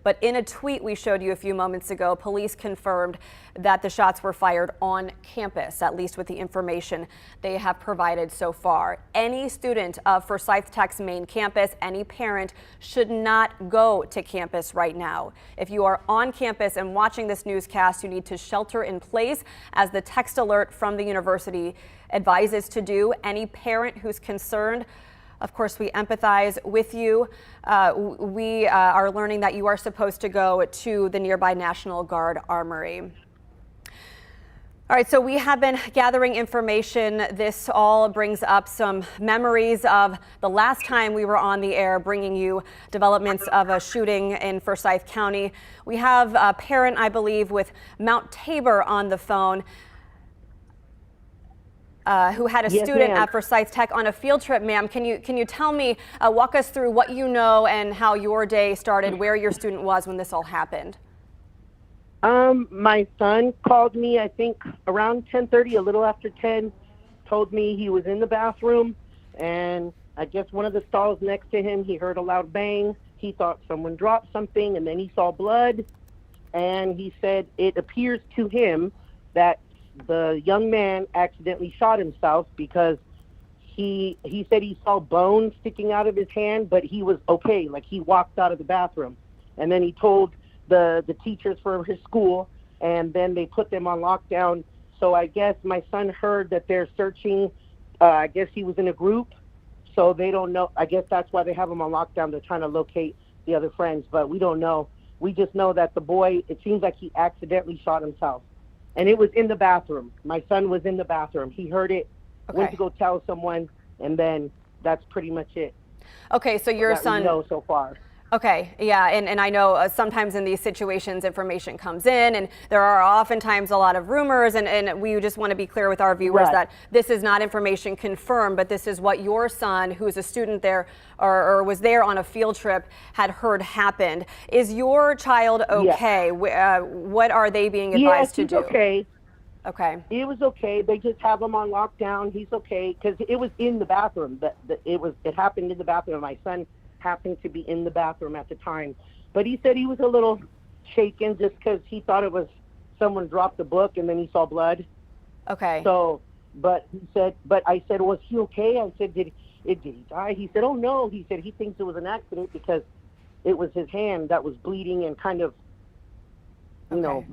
But in a tweet we showed you a few moments ago, police confirmed that the shots were fired on campus, at least with the information they have provided so far. Any student of Forsyth Tech's main campus, any parent should not go to campus right now. If you are on campus and watching this newscast, you need to shelter in place, as the text alert from the university advises to do. Any parent who's concerned, of course, we empathize with you. We are learning that you are supposed to go to the nearby National Guard Armory. All right, so we have been gathering information. This all brings up some memories of the last time we were on the air bringing you developments of a shooting in Forsyth County. We have a parent, I believe, with Mount Tabor on the phone who had a student at Forsyth Tech on a field trip. Ma'am, can you tell me, walk us through what you know and how your day started, where your student was when this all happened? My son called me, I think around 10:30, a little after 10, told me he was in the bathroom, and I guess one of the stalls next to him, he heard a loud bang. He thought someone dropped something, and then he saw blood, and he said it appears to him that the young man accidentally shot himself, because he said he saw bones sticking out of his hand, but he was okay, like he walked out of the bathroom. And then he told the teachers for his school, and then they put them on lockdown. So I guess my son heard that they're searching. I guess he was in a group, so they don't know. I guess that's why they have him on lockdown. They're trying to locate the other friends, but we don't know. We just know that the boy, it seems like he accidentally shot himself, and it was in the bathroom. My son was in the bathroom. He heard it, went to go tell someone, and then that's pretty much it. Okay, so your son, we know so far. Okay, yeah, and I know sometimes in these situations information comes in, and there are oftentimes a lot of rumors, and we just want to be clear with our viewers that this is not information confirmed, but this is what your son, who's a student there or was there on a field trip, had heard happened. Is your child okay? What are they being advised to do? Okay. Okay. It was okay. They just have him on lockdown. He's okay, because it was in the bathroom. It happened in the bathroom. My son happened to be in the bathroom at the time, but he said he was a little shaken just because he thought it was someone dropped the book, and then he saw blood. Okay. So, but I said, was he okay? I said, did he die? He said, oh no. He said he thinks it was an accident because it was his hand that was bleeding and kind of, you know,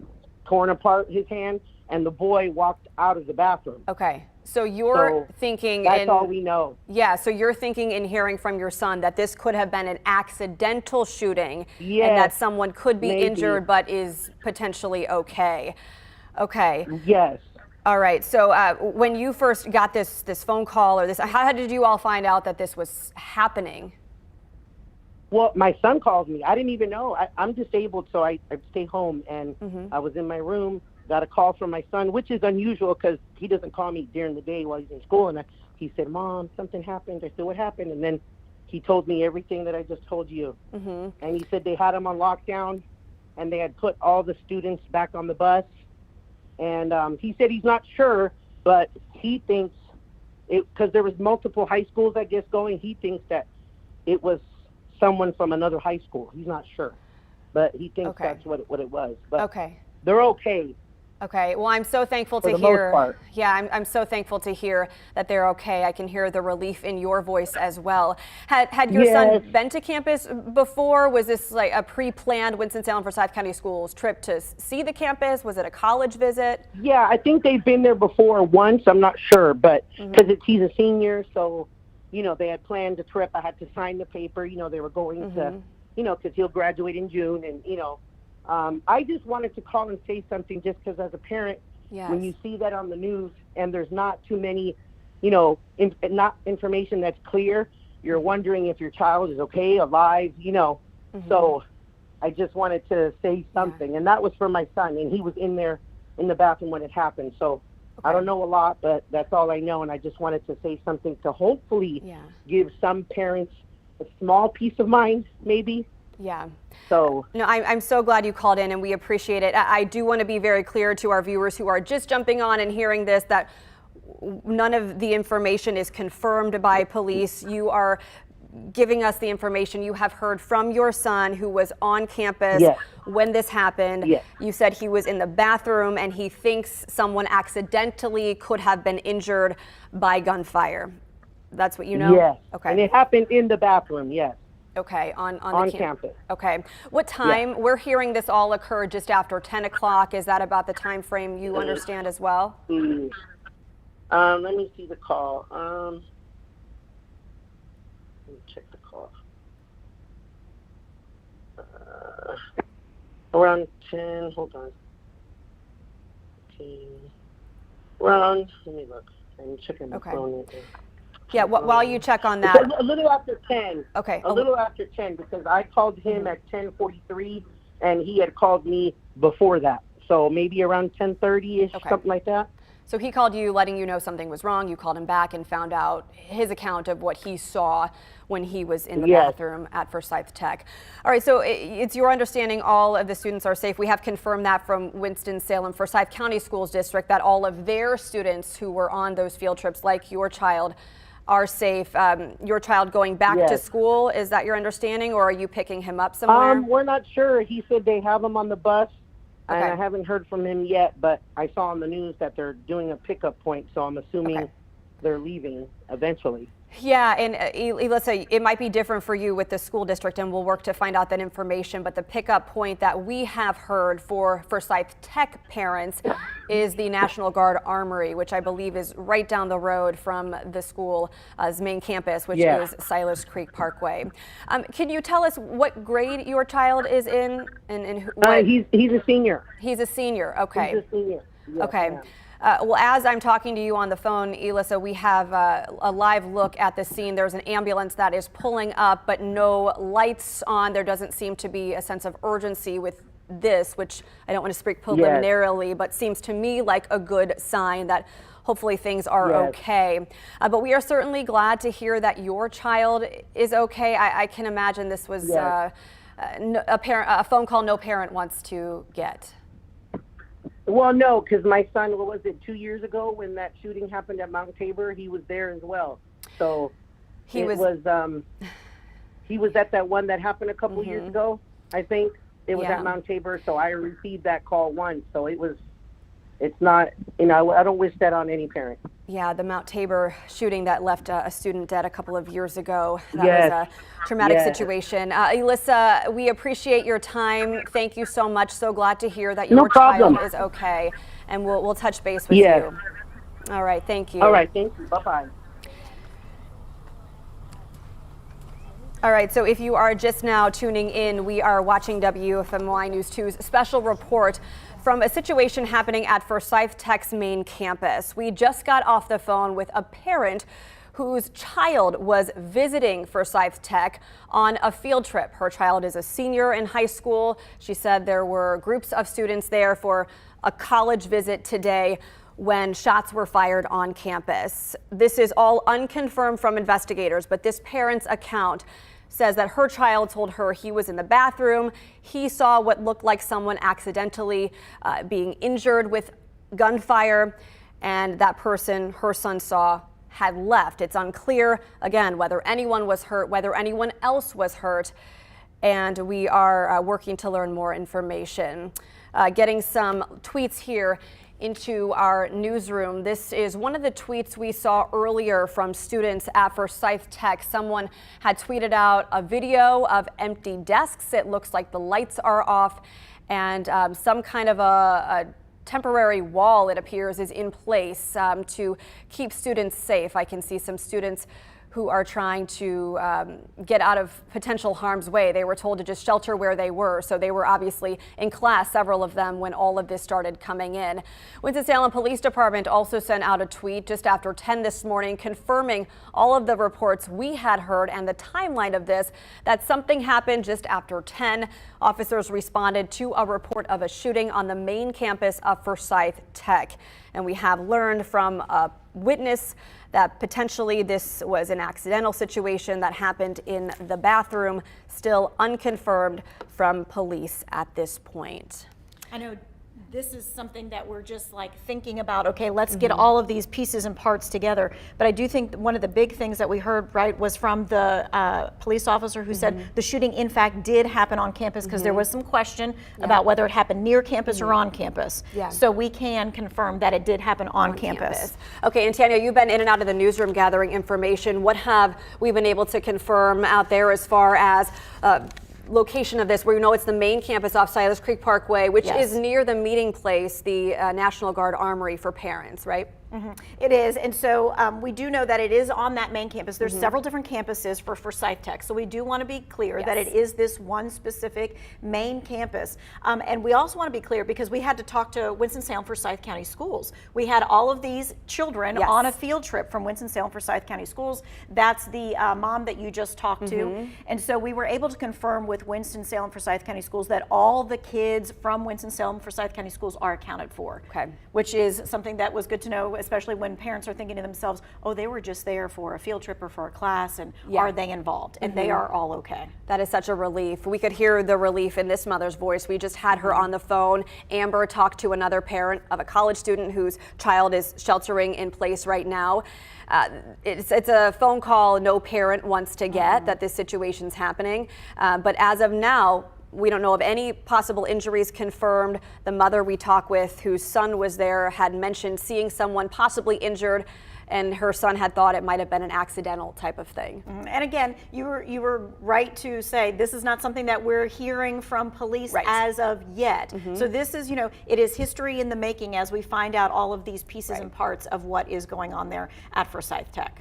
torn apart his hand, and the boy walked out of the bathroom. Okay. So you're thinking, that's all we know. Yeah, so you're thinking and hearing from your son that this could have been an accidental shooting, and that someone could be injured but is potentially okay. Okay. Yes. All right. So when you first got this phone call, or this, how did you all find out that this was happening? Well, my son called me. I didn't even know. I'm disabled, so I stay home, and I was in my room. Got a call from my son, which is unusual because he doesn't call me during the day while he's in school. And he said, Mom, something happened. I said, what happened? And then he told me everything that I just told you. And he said they had him on lockdown, and they had put all the students back on the bus. And he said he's not sure, but he thinks, because there was multiple high schools, I guess, going, he thinks that it was someone from another high school. He's not sure, but he thinks that's what it was. But they're okay. Okay. Well, I'm so thankful to hear. Yeah, I'm so thankful to hear that they're okay. I can hear the relief in your voice as well. Had your son been to campus before? Was this like a pre-planned Winston-Salem Forsyth County Schools trip to see the campus? Was it a college visit? Yeah, I think they've been there before once. I'm not sure, but because he's a senior, so you know they had planned a trip. I had to sign the paper. You know they were going to, you know, because he'll graduate in June, and you know. I just wanted to call and say something, just because as a parent, when you see that on the news and there's not too many, you know, not information that's clear, you're wondering if your child is okay, alive, you know. So I just wanted to say something, and that was for my son, and he was in there in the bathroom when it happened. So I don't know a lot, but that's all I know, and I just wanted to say something to hopefully give some parents a small peace of mind, maybe. Yeah. So no, I'm so glad you called in, and we appreciate it. I do want to be very clear to our viewers who are just jumping on and hearing this that none of the information is confirmed by police. You are giving us the information you have heard from your son who was on campus Yes. when this happened. Yes. You said he was in the bathroom and he thinks someone accidentally could have been injured by gunfire. That's what you know? Yes. Okay. And it happened in the bathroom, yes. Okay, on On campus. Okay. What time? We're hearing this all occurred just after 10 o'clock. Is that about the time frame you understand as well? Let me see the call. Let me check the call. Around 10, hold on. Okay. Around, let me look. I'm checking my phone right now. Yeah, while you check on that. A little after 10. Okay. A little after 10, because I called him at 10:43, and he had called me before that. So maybe around 10:30-ish, something like that. So he called you letting you know something was wrong. You called him back and found out his account of what he saw when he was in the bathroom at Forsyth Tech. All right, so it's your understanding all of the students are safe. We have confirmed that from Winston-Salem Forsyth County Schools District that all of their students who were on those field trips, like your child, are safe. Your child going back to school, is that your understanding, or are you picking him up somewhere? We're not sure. He said they have him on the bus. And I haven't heard from him yet, but I saw on the news that they're doing a pickup point, so I'm assuming they're leaving eventually. Yeah, and Elissa, it might be different for you with the school district, and we'll work to find out that information, but the pickup point that we have heard for Forsyth Tech parents is the National Guard Armory, which I believe is right down the road from the school's main campus, which is Silos Creek Parkway. Can you tell us what grade your child is in? And he's a senior. He's a senior, okay. He's a senior. Yes, okay. Well, as I'm talking to you on the phone, Elissa, we have a live look at the scene. There's an ambulance that is pulling up, but no lights on. There doesn't seem to be a sense of urgency with this, which I don't want to speak preliminarily, but seems to me like a good sign that hopefully things are okay. But we are certainly glad to hear that your child is okay. I can imagine this was a phone call no parent wants to get. Well, no, because my son, what was it, 2 years ago when that shooting happened at Mount Tabor, he was there as well. So he was at that one that happened a couple years ago, I think. It was at Mount Tabor, so I received that call once. So it's not, I don't wish that on any parent. Yeah, the Mount Tabor shooting that left a student dead a couple of years ago. That was a traumatic situation. Elissa, we appreciate your time. Thank you so much. So glad to hear that your child is okay. And we'll touch base with you. All right, thank you. All right, thank you. Bye-bye. All right, so if you are just now tuning in, we are watching WFMY News 2's special report from a situation happening at Forsyth Tech's main campus. We just got off the phone with a parent whose child was visiting Forsyth Tech on a field trip. Her child is a senior in high school. She said there were groups of students there for a college visit today when shots were fired on campus. This is all unconfirmed from investigators, but this parent's account says that her child told her he was in the bathroom. He saw what looked like someone accidentally being injured with gunfire, and that person her son saw had left. It's unclear, again, whether anyone was hurt, whether anyone else was hurt, and we are working to learn more information. Getting some tweets here into our newsroom. This is one of the tweets we saw earlier from students at Forsyth Tech. Someone had tweeted out a video of empty desks. It looks like the lights are off, and some kind of a temporary wall, it appears, is in place to keep students safe. I can see some students who are trying to get out of potential harm's way. They were told to just shelter where they were, so they were obviously in class, several of them, when all of this started coming in. Winston-Salem Police Department also sent out a tweet just after 10 this morning confirming all of the reports we had heard and the timeline of this, that something happened just after 10. Officers responded to a report of a shooting on the main campus of Forsyth Tech. And we have learned from a witness that potentially this was an accidental situation that happened in the bathroom, still unconfirmed from police at this point. I know this is something that we're just like thinking about, okay, let's get all of these pieces and parts together. But I do think one of the big things that we heard, right, was from the police officer who said the shooting in fact did happen on campus, because there was some question about whether it happened near campus or on campus. So we can confirm that it did happen on campus. Okay, and Tanya, you've been in and out of the newsroom gathering information. What have we been able to confirm out there as far as location of this? We know it's the main campus off Silas Creek Parkway, which is near the meeting place, the National Guard Armory for parents, right? It is, and so we do know that it is on that main campus. There's several different campuses for Forsyth Tech, so we do want to be clear that it is this one specific main campus. And we also want to be clear, because we had to talk to Winston-Salem Forsyth County Schools. We had all of these children on a field trip from Winston-Salem Forsyth County Schools. That's the mom that you just talked to. And so we were able to confirm with Winston-Salem Forsyth County Schools that all the kids from Winston-Salem Forsyth County Schools are accounted for, which is something that was good to know, especially when parents are thinking to themselves, oh, they were just there for a field trip or for a class, and are they involved? And they are all okay. That is such a relief. We could hear the relief in this mother's voice. We just had her on the phone. Amber talked to another parent of a college student whose child is sheltering in place right now. It's a phone call no parent wants to get, that this situation's happening. But as of now, we don't know of any possible injuries confirmed. The mother we talked with, whose son was there, had mentioned seeing someone possibly injured, and her son had thought it might have been an accidental type of thing. And again, you were right to say this is not something that we're hearing from police as of yet. So this is, it is history in the making as we find out all of these pieces and parts of what is going on there at Forsyth Tech.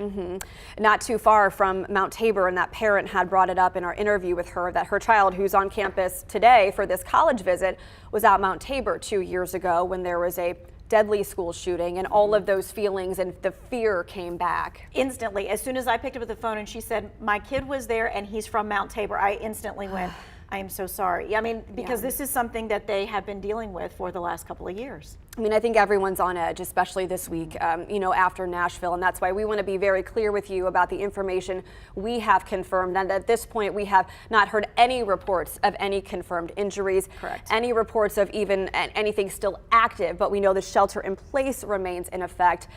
Not too far from Mount Tabor, and that parent had brought it up in our interview with her, that her child, who's on campus today for this college visit, was at Mount Tabor 2 years ago when there was a deadly school shooting, and all of those feelings and the fear came back. Instantly, as soon as I picked up the phone and she said, my kid was there and he's from Mount Tabor, I instantly went, I am so sorry. I mean, because this is something that they have been dealing with for the last couple of years. I mean, I think everyone's on edge, especially this week, after Nashville, and that's why we want to be very clear with you about the information we have confirmed. And at this point, we have not heard any reports of any confirmed injuries, any reports of even anything still active, but we know the shelter in place remains in effect.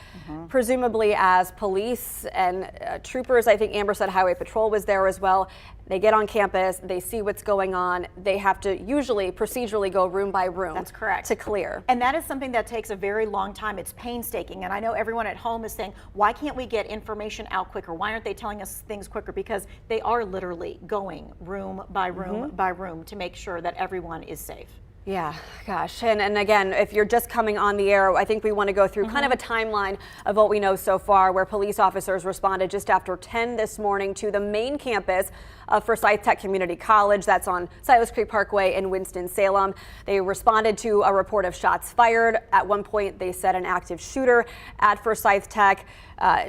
Presumably as police and troopers, I think Amber said Highway Patrol was there as well. They get on campus, they see what's going on. They have to usually procedurally go room by room. That's correct. To clear. And that is something that takes a very long time. It's painstaking. And I know everyone at home is saying, why can't we get information out quicker? Why aren't they telling us things quicker? Because they are literally going room by room by room to make sure that everyone is safe. Yeah, gosh. And again, if you're just coming on the air, I think we want to go through kind of a timeline of what we know so far, where police officers responded just after 10 this morning to the main campus of Forsyth Tech Community College. That's on Silas Creek Parkway in Winston-Salem. They responded to a report of shots fired. At one point, they said an active shooter at Forsyth Tech.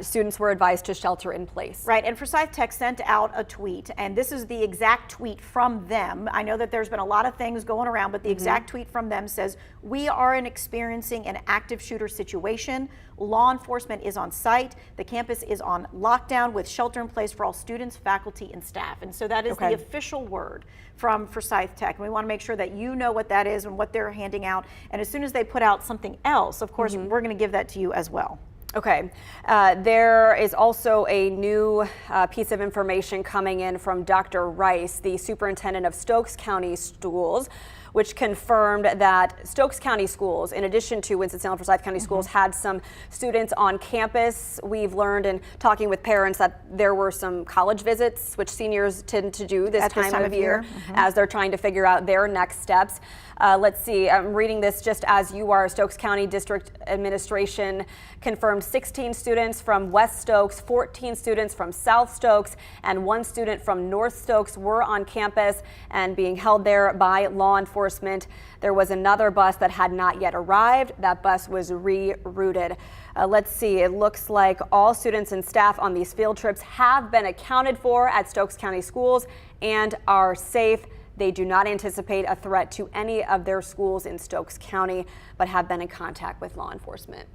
Students were advised to shelter in place. Right, and Forsyth Tech sent out a tweet, and this is the exact tweet from them. I know that there's been a lot of things going around, but the exact tweet from them says, we are experiencing an active shooter situation. Law enforcement is on site. The campus is on lockdown with shelter in place for all students, faculty, and staff. And so that is the official word from Forsyth Tech. And we want to make sure that you know what that is and what they're handing out. And as soon as they put out something else, of course, we're going to give that to you as well. Okay, there is also a new piece of information coming in from Dr. Rice, the superintendent of Stokes County Schools, which confirmed that Stokes County Schools, in addition to Winston-Salem Forsyth County Schools, had some students on campus. We've learned in talking with parents that there were some college visits, which seniors tend to do this time of year as they're trying to figure out their next steps. Let's see, I'm reading this just as you are. Stokes County District Administration confirmed 16 students from West Stokes, 14 students from South Stokes, and 1 student from North Stokes were on campus and being held there by law enforcement. There was another bus that had not yet arrived. That bus was rerouted. Let's see, it looks like all students and staff on these field trips have been accounted for at Stokes County Schools and are safe. They do not anticipate a threat to any of their schools in Stokes County, but have been in contact with law enforcement.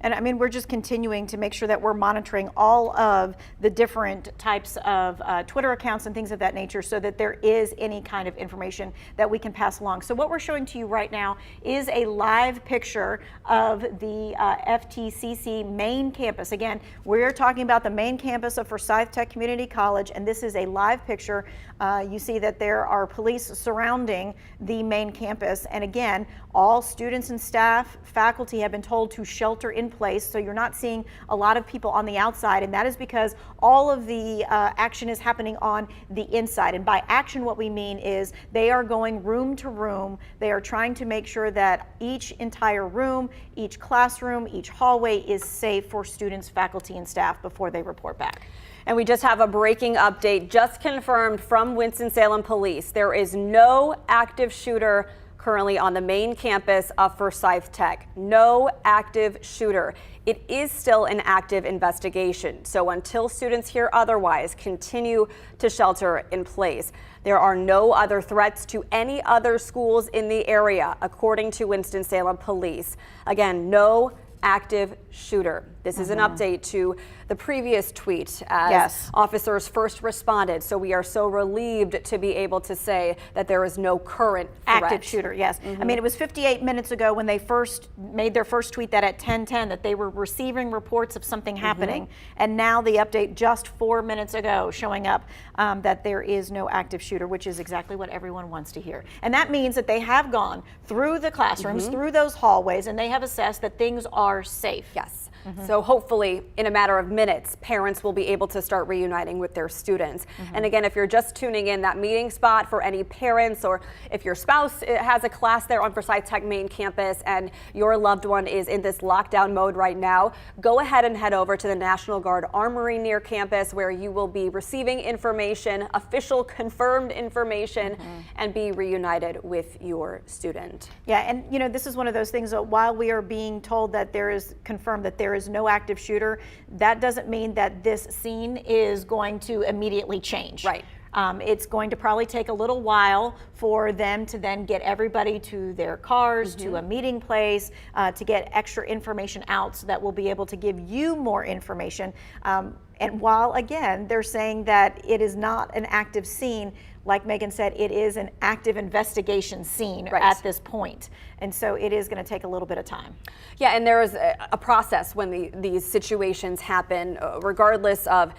And I mean, we're just continuing to make sure that we're monitoring all of the different types of Twitter accounts and things of that nature so that there is any kind of information that we can pass along. So what we're showing to you right now is a live picture of the FTCC main campus. Again, we're talking about the main campus of Forsyth Tech Community College, and this is a live picture. You see that there are police surrounding the main campus. And again, all students and staff, faculty have been told to shelter in place, so you're not seeing a lot of people on the outside, and that is because all of the action is happening on the inside. And by action, what we mean is they are going room to room. They are trying to make sure that each entire room, each classroom, each hallway is safe for students, faculty, and staff before they report back. And we just have a breaking update just confirmed from Winston-Salem Police. There is no active shooter currently on the main campus of Forsyth Tech. No active shooter. It is still an active investigation. So until students hear otherwise, continue to shelter in place. There are no other threats to any other schools in the area, according to Winston-Salem Police. Again, no active shooter. This is an update to the previous tweet as officers first responded. So we are so relieved to be able to say that there is no current threat. Active shooter, yes. I mean, it was 58 minutes ago when they first made their first tweet that at 10:10 that they were receiving reports of something happening. And now the update just 4 minutes ago showing up that there is no active shooter, which is exactly what everyone wants to hear. And that means that they have gone through the classrooms, through those hallways, and they have assessed that things are safe. Yes. So hopefully in a matter of minutes, parents will be able to start reuniting with their students. And again, if you're just tuning in, that meeting spot for any parents, or if your spouse has a class there on Forsyth Tech main campus and your loved one is in this lockdown mode right now, go ahead and head over to the National Guard Armory near campus, where you will be receiving information, official confirmed information, and be reunited with your student. Yeah, and you know, this is one of those things that while we are being told that there is confirmed that there is no active shooter, that doesn't mean that this scene is going to immediately change. Right. It's going to probably take a little while for them to then get everybody to their cars, to a meeting place, to get extra information out so that we'll be able to give you more information. And while, again, they're saying that it is not an active scene, like Megan said, it is an active investigation scene at this point. And so it is going to take a little bit of time. Yeah, and there is a process when these situations happen, regardless of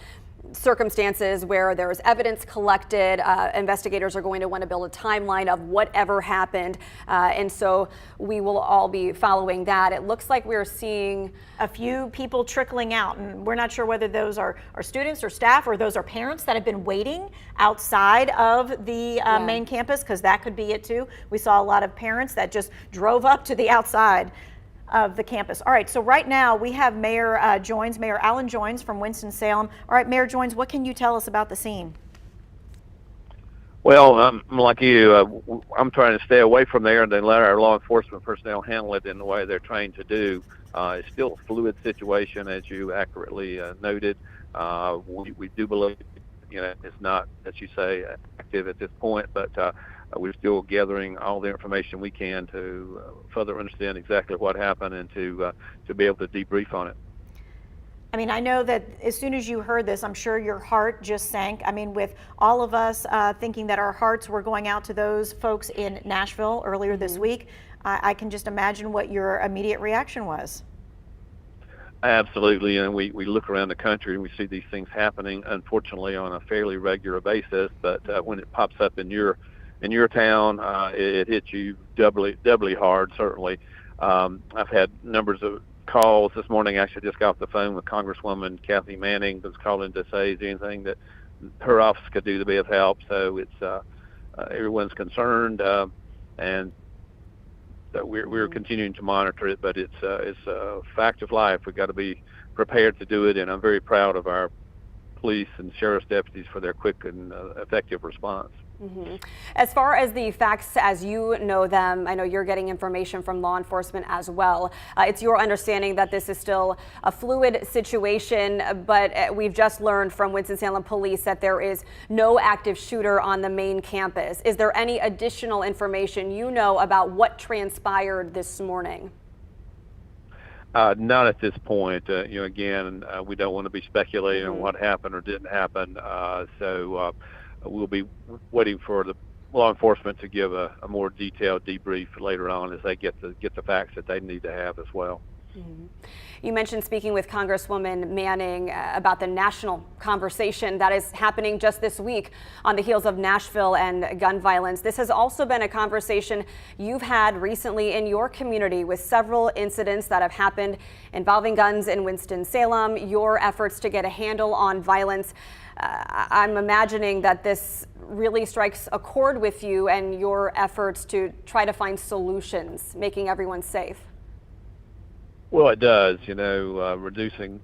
circumstances where there is evidence collected. Investigators are going to want to build a timeline of whatever happened. And so we will all be following that. It looks like we're seeing a few people trickling out, and we're not sure whether those are students or staff or those are parents that have been waiting outside of the main campus, because that could be it too. We saw a lot of parents that just drove up to the outside of the campus. All right, so right now we have Mayor Alan Joines from Winston-Salem. All right, Mayor Joines, what can you tell us about the scene? Well, I'm like you. I'm trying to stay away from there and then let our law enforcement personnel handle it in the way they're trained to do. It's still a fluid situation, as you accurately noted. We do believe, it's not, as you say, active at this point, but we're still gathering all the information we can to further understand exactly what happened and to be able to debrief on it. I mean, I know that as soon as you heard this, I'm sure your heart just sank. I mean, with all of us thinking that our hearts were going out to those folks in Nashville earlier this week, I can just imagine what your immediate reaction was. Absolutely, and we look around the country and we see these things happening, unfortunately, on a fairly regular basis. But when it pops up in your town, it hits you doubly hard, certainly. I've had numbers of calls this morning. Actually, just got off the phone with Congresswoman Kathy Manning, who's calling to say is there anything that her office could do to be of help. So it's everyone's concerned, and we're continuing to monitor it. But it's a fact of life. We've got to be prepared to do it, and I'm very proud of our police and sheriff's deputies for their quick and effective response. As far as the facts as you know them, I know you're getting information from law enforcement as well. It's your understanding that this is still a fluid situation, but we've just learned from Winston-Salem Police that there is no active shooter on the main campus. Is there any additional information you know about what transpired this morning? Not at this point. Again, we don't want to be speculating on what happened or didn't happen. So we'll be waiting for the law enforcement to give a more detailed debrief later on as they get the facts that they need to have as well. You mentioned speaking with Congresswoman Manning about the national conversation that is happening just this week on the heels of Nashville and gun violence. This has also been a conversation you've had recently in your community with several incidents that have happened involving guns in Winston-Salem, your efforts to get a handle on violence. I'm imagining that this really strikes a chord with you and your efforts to try to find solutions, making everyone safe. Well, it does. Reducing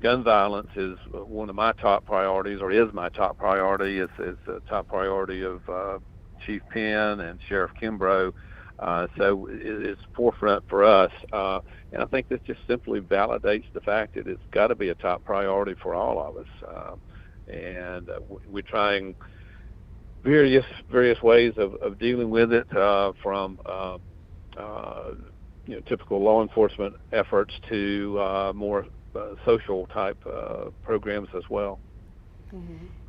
gun violence is one of my top priorities, or is my top priority. It's a top priority of Chief Penn and Sheriff Kimbrough. So it's forefront for us. And I think this just simply validates the fact that it's got to be a top priority for all of us. And we're trying various ways of dealing with it, from typical law enforcement efforts to more social type programs as well.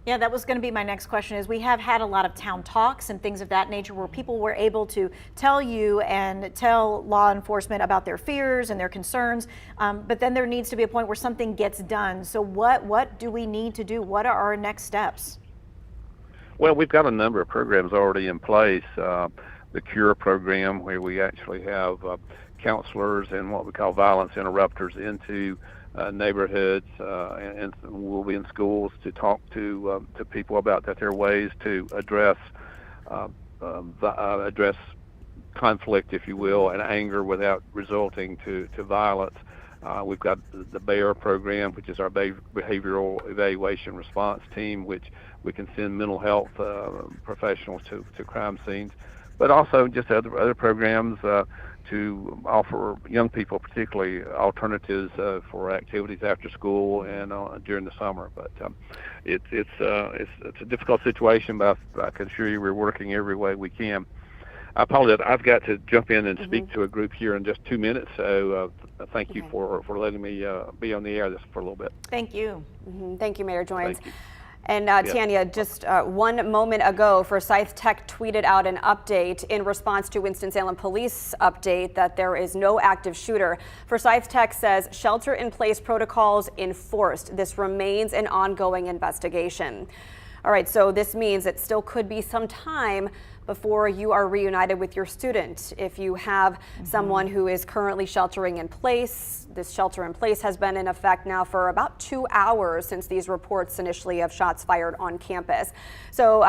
Yeah, that was going to be my next question. Is we have had a lot of town talks and things of that nature where people were able to tell you and tell law enforcement about their fears and their concerns, but then there needs to be a point where something gets done. So what do we need to do? What are our next steps? Well, we've got a number of programs already in place. The CURE program, where we actually have counselors and what we call violence interrupters into neighborhoods, and we'll be in schools to talk to people about that there are ways to address conflict, if you will, and anger without resulting to violence. We've got the BEAR program, which is our behavioral evaluation response team, which we can send mental health professionals to crime scenes, but also just other programs to offer young people, particularly, alternatives for activities after school and during the summer. But it's a difficult situation, but I can assure you we're working every way we can. I apologize. I've got to jump in and speak to a group here in just 2 minutes. So thank you for letting me be on the air for a little bit. Thank you. Thank you, Mayor Joines. Thank you. And Tanya, just 1 moment ago, Forsyth Tech tweeted out an update in response to Winston-Salem police update that there is no active shooter. Forsyth Tech says shelter-in-place protocols enforced. This remains an ongoing investigation. All right, so this means it still could be some time before you are reunited with your student. If you have someone who is currently sheltering in place, this shelter in place has been in effect now for about 2 hours since these reports initially of shots fired on campus. So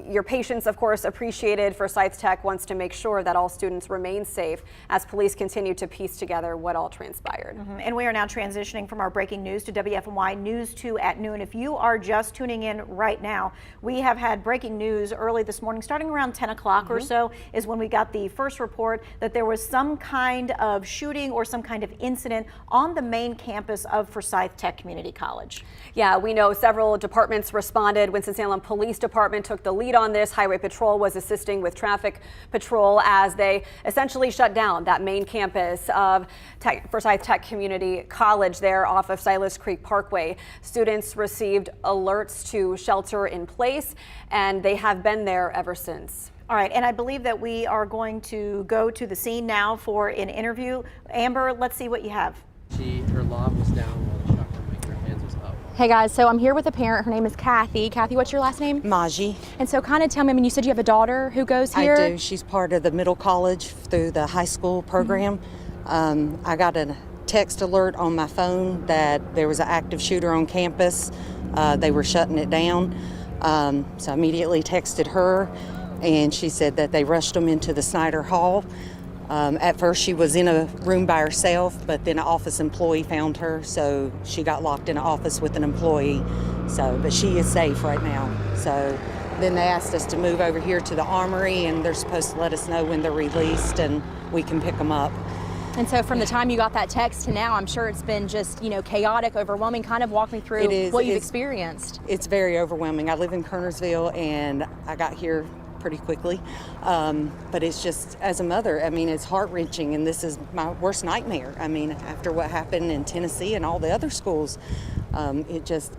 your patience, of course, appreciated. Forsyth Tech wants to make sure that all students remain safe as police continue to piece together what all transpired. And we are now transitioning from our breaking news to WFMY News 2 at noon. If you are just tuning in right now, we have had breaking news early this morning, starting around 10 o'clock or so is when we got the first report that there was some kind of shooting or some kind of incident on the main campus of Forsyth Tech Community College. Yeah, we know several departments responded. Winston-Salem Police Department took the lead on this. Highway Patrol was assisting with traffic patrol as they essentially shut down that main campus of Forsyth Tech Community College there off of Silas Creek Parkway. Students received alerts to shelter in place, and they have been there ever since. All right, and I believe that we are going to go to the scene now for an interview. Amber, let's see what you have. Her lob was down while the shotgun maker hands was up. Hey guys, so I'm here with a parent. Her name is Kathy. Kathy, what's your last name? Maji. And so kind of tell me, you said you have a daughter who goes here? I do. She's part of the middle college through the high school program. I got a text alert on my phone that there was an active shooter on campus. They were shutting it down. So I immediately texted her, and she said that they rushed them into the Snyder Hall. At first she was in a room by herself, but then an office employee found her, so she got locked in an office with an employee. But she is safe right now. So then they asked us to move over here to the Armory, and they're supposed to let us know when they're released and we can pick them up. And so from the time you got that text to now, I'm sure it's been just, chaotic, overwhelming. Kind of walk me through what you've experienced. It's very overwhelming. I live in Kernersville, and I got here pretty quickly. But it's just, as a mother, I mean, it's heart-wrenching, and this is my worst nightmare. I mean, after what happened in Tennessee and all the other schools, it's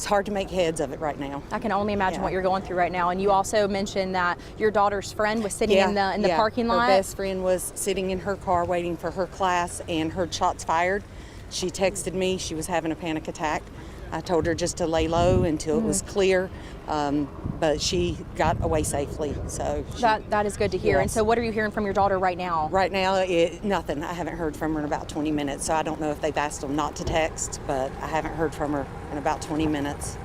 hard to make heads of it right now. I can only imagine what you're going through right now. And you also mentioned that your daughter's friend was sitting in the parking lot. Her best friend was sitting in her car waiting for her class and heard shots fired. She texted me. She was having a panic attack. I told her just to lay low until it was clear, but she got away safely. So that is good to hear. Yes. And so what are you hearing from your daughter right now? Right now, nothing. I haven't heard from her in about 20 minutes, so I don't know if they've asked them not to text, but I haven't heard from her in about 20 minutes.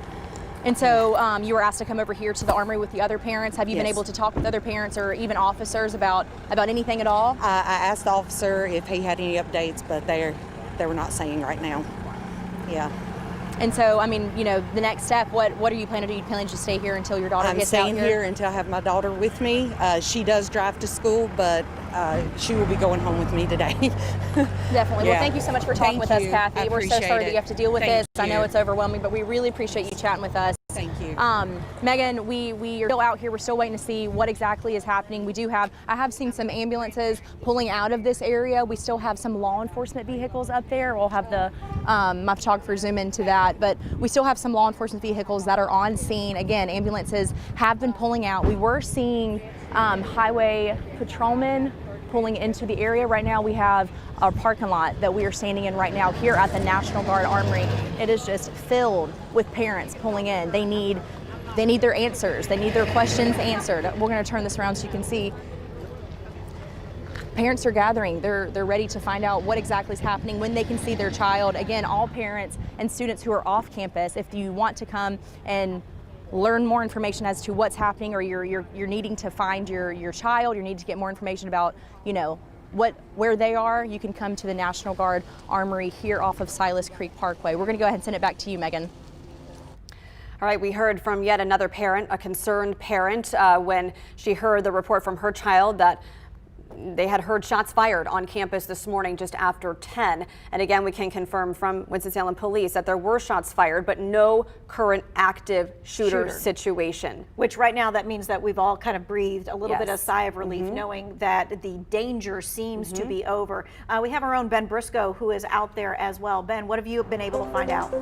And so you were asked to come over here to the Armory with the other parents. Have you been able to talk with other parents or even officers about anything at all? I asked the officer if he had any updates, but they were not saying right now. Yeah. And so, I mean, you know, the next step, what are you planning to do? You planning to stay here until your daughter gets out here? I'm staying here until I have my daughter with me. She does drive to school, but she will be going home with me today. Definitely. Well, thank you so much for talking with us, Kathy. We're so sorry that you have to deal with this. I know it's overwhelming, but we really appreciate you chatting with us. Thank you. Megan, we are still out here. We're still waiting to see what exactly is happening. I have seen some ambulances pulling out of this area. We still have some law enforcement vehicles up there. We'll have my photographer zoom into that, but we still have some law enforcement vehicles that are on scene. Again, ambulances have been pulling out. We were seeing highway patrolmen pulling into the area. Right now we have our parking lot that we are standing in right now here at the National Guard Armory. It is just filled with parents pulling in. They need their answers. They need their questions answered. We're going to turn this around so you can see. Parents are gathering. They're ready to find out what exactly is happening, when they can see their child. Again, all parents and students who are off campus, if you want to come and learn more information as to what's happening, or you're needing to find your child, you need to get more information about, you know, where they are, you can come to the National Guard Armory here off of Silas Creek Parkway. We're going to go ahead and send it back to you, Megan. All right, we heard from yet another parent, a concerned parent, when she heard the report from her child that they had heard shots fired on campus this morning just after 10. And again, we can confirm from Winston-Salem police that there were shots fired, but no current active shooter situation. Which right now, that means that we've all kind of breathed a little bit of sigh of relief, knowing that the danger seems to be over. We have our own Ben Briscoe, who is out there as well. Ben, what have you been able to find out?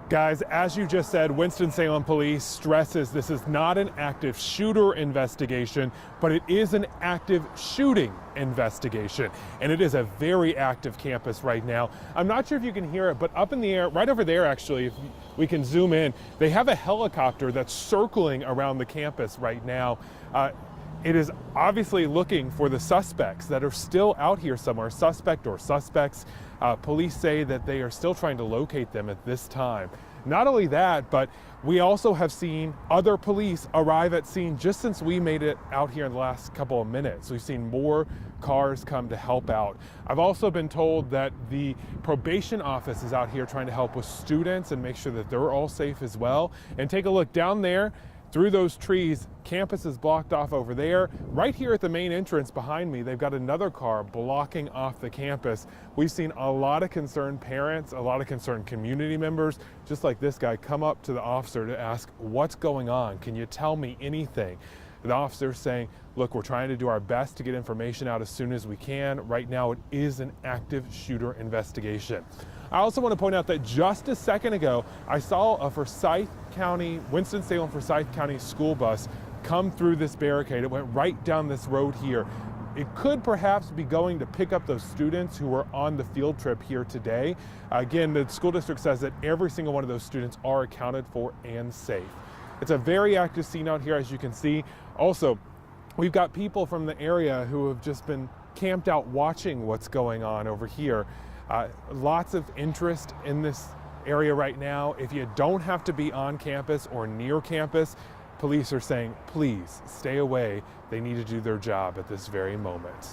Guys, as you just said, Winston-Salem police stresses this is not an active shooter investigation, but it is an active shooting investigation. And it is a very active campus right now. I'm not sure if you can hear it, but up in the air, right over there actually, if we can zoom in, they have a helicopter that's circling around the campus right now. It is obviously looking for the suspects that are still out here somewhere, suspect or suspects. Police say that they are still trying to locate them at this time. Not only that, but we also have seen other police arrive at scene just since we made it out here in the last couple of minutes. We've seen more cars come to help out. I've also been told that the probation office is out here trying to help with students and make sure that they're all safe as well. And take a look down there. Through those trees, campus is blocked off over there. Right here at the main entrance behind me, they've got another car blocking off the campus. We've seen a lot of concerned parents, a lot of concerned community members, just like this guy, come up to the officer to ask, what's going on? Can you tell me anything? The officer's saying, look, we're trying to do our best to get information out as soon as we can. Right now, it is an active shooter investigation. I also want to point out that just a second ago, I saw a Forsyth County, Winston-Salem Forsyth County school bus come through this barricade. It went right down this road here. It could perhaps be going to pick up those students who were on the field trip here today. Again, the school district says that every single one of those students are accounted for and safe. It's a very active scene out here, as you can see. Also, we've got people from the area who have just been camped out watching what's going on over here. Lots of interest in this area right now. If you don't have to be on campus or near campus, police are saying, please stay away. They need to do their job at this very moment.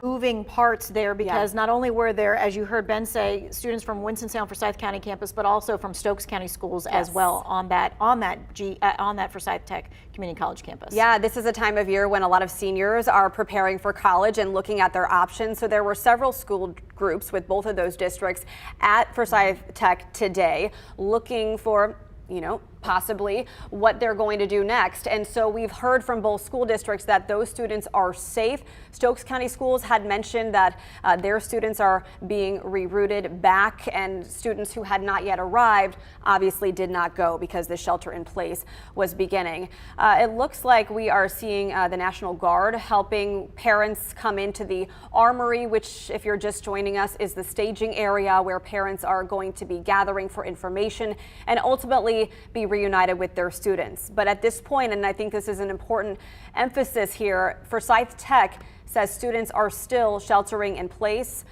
moving parts there because not only were there, as you heard Ben say, students from Winston-Salem Forsyth County campus, but also from Stokes County schools as well on that Forsyth Tech Community College campus. Yeah, this is a time of year when a lot of seniors are preparing for college and looking at their options. So there were several school groups with both of those districts at Forsyth Tech today looking for, you know, possibly what they're going to do next. And so we've heard from both school districts that those students are safe. Stokes County Schools had mentioned that their students are being rerouted back, and students who had not yet arrived obviously did not go because the shelter in place was beginning. It looks like we are seeing the National Guard helping parents come into the Armory, which, if you're just joining us, is the staging area where parents are going to be gathering for information and ultimately be reunited with their students. But at this point, and I think this is an important emphasis here, Forsyth Tech says students are still sheltering in place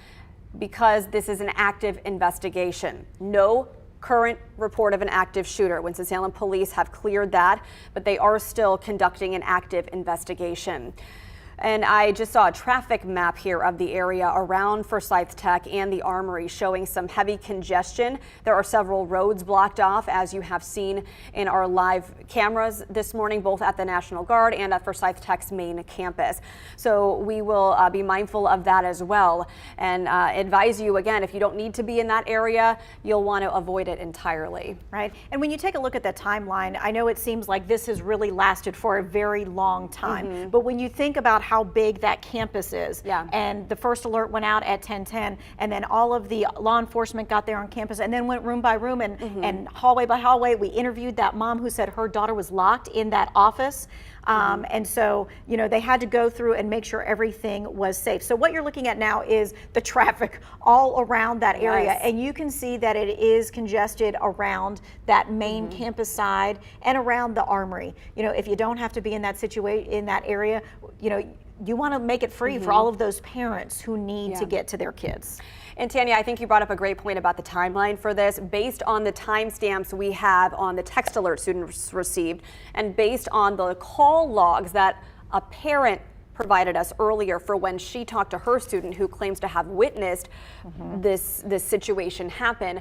because this is an active investigation. No current report of an active shooter. Winston-Salem police have cleared that, but they are still conducting an active investigation. And I just saw a traffic map here of the area around Forsyth Tech and the Armory showing some heavy congestion. There are several roads blocked off, as you have seen in our live cameras this morning, both at the National Guard and at Forsyth Tech's main campus. So we will be mindful of that as well, and advise you again, if you don't need to be in that area, you'll want to avoid it entirely. Right. And when you take a look at the timeline, I know it seems like this has really lasted for a very long time, but when you think about how big that campus is, and the first alert went out at 10:10, and then all of the law enforcement got there on campus and then went room by room and hallway by hallway. We interviewed that mom who said her daughter was locked in that office. And so, you know, they had to go through and make sure everything was safe. So what you're looking at now is the traffic all around that area. And you can see that it is congested around that main campus side and around the Armory. You know, if you don't have to be in that in that area, you know, you want to make it free for all of those parents who need to get to their kids. And Tanya, I think you brought up a great point about the timeline for this. Based on the timestamps we have on the text alert students received, and based on the call logs that a parent provided us earlier for when she talked to her student who claims to have witnessed this situation happen,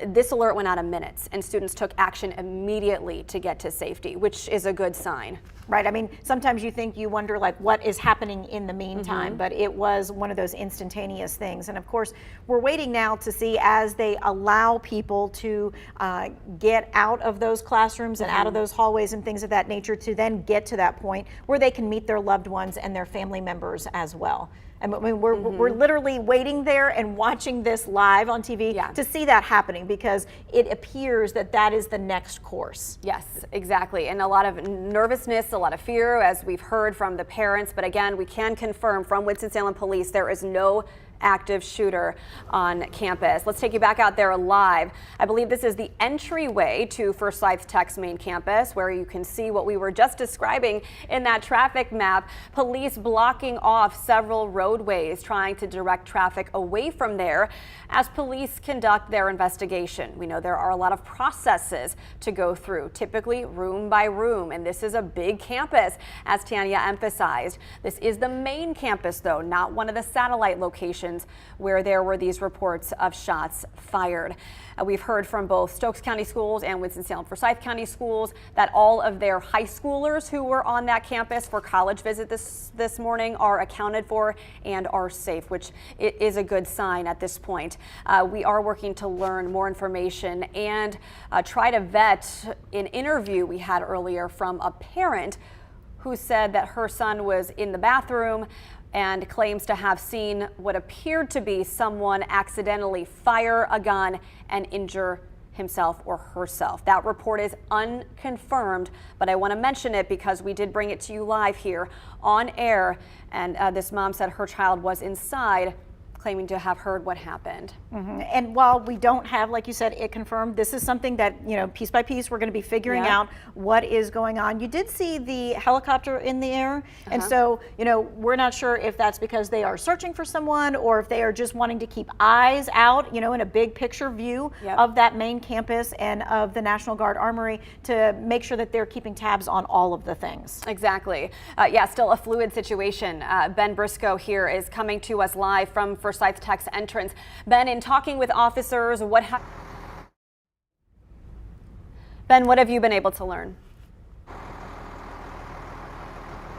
this alert went out in minutes, and students took action immediately to get to safety, which is a good sign. Right. I mean, sometimes you wonder like what is happening in the meantime, but it was one of those instantaneous things. And of course, we're waiting now to see, as they allow people to get out of those classrooms and out of those hallways and things of that nature, to then get to that point where they can meet their loved ones and their family members as well. I mean, we're literally waiting there and watching this live on TV to see that happening, because it appears that that is the next course. Yes, exactly. And a lot of nervousness, a lot of fear, as we've heard from the parents. But again, we can confirm from Winston-Salem Police there is no active shooter on campus. Let's take you back out there live. I believe this is the entryway to Forsyth Tech's main campus, where you can see what we were just describing in that traffic map. Police blocking off several roadways, trying to direct traffic away from there as police conduct their investigation. We know there are a lot of processes to go through, typically room by room, and this is a big campus, as Tanya emphasized. This is the main campus, though, not one of the satellite locations where there were these reports of shots fired. We've heard from both Stokes County Schools and Winston-Salem Forsyth County Schools that all of their high schoolers who were on that campus for college visit this morning are accounted for and are safe, which is a good sign at this point. We are working to learn more information and try to vet an interview we had earlier from a parent who said that her son was in the bathroom and claims to have seen what appeared to be someone accidentally fire a gun and injure himself or herself. That report is unconfirmed, but I want to mention it because we did bring it to you live here on air, and this mom said her child was inside claiming to have heard what happened. And while we don't have, like you said, it confirmed, this is something that, you know, piece by piece, we're going to be figuring out what is going on. You did see the helicopter in the air, and so, you know, we're not sure if that's because they are searching for someone or if they are just wanting to keep eyes out, you know, in a big picture view of that main campus and of the National Guard Armory to make sure that they're keeping tabs on all of the things. Exactly. Yeah, still a fluid situation. Ben Briscoe here is coming to us live from Forsyth Tech's entrance. Ben, in talking with officers, Ben, what have you been able to learn?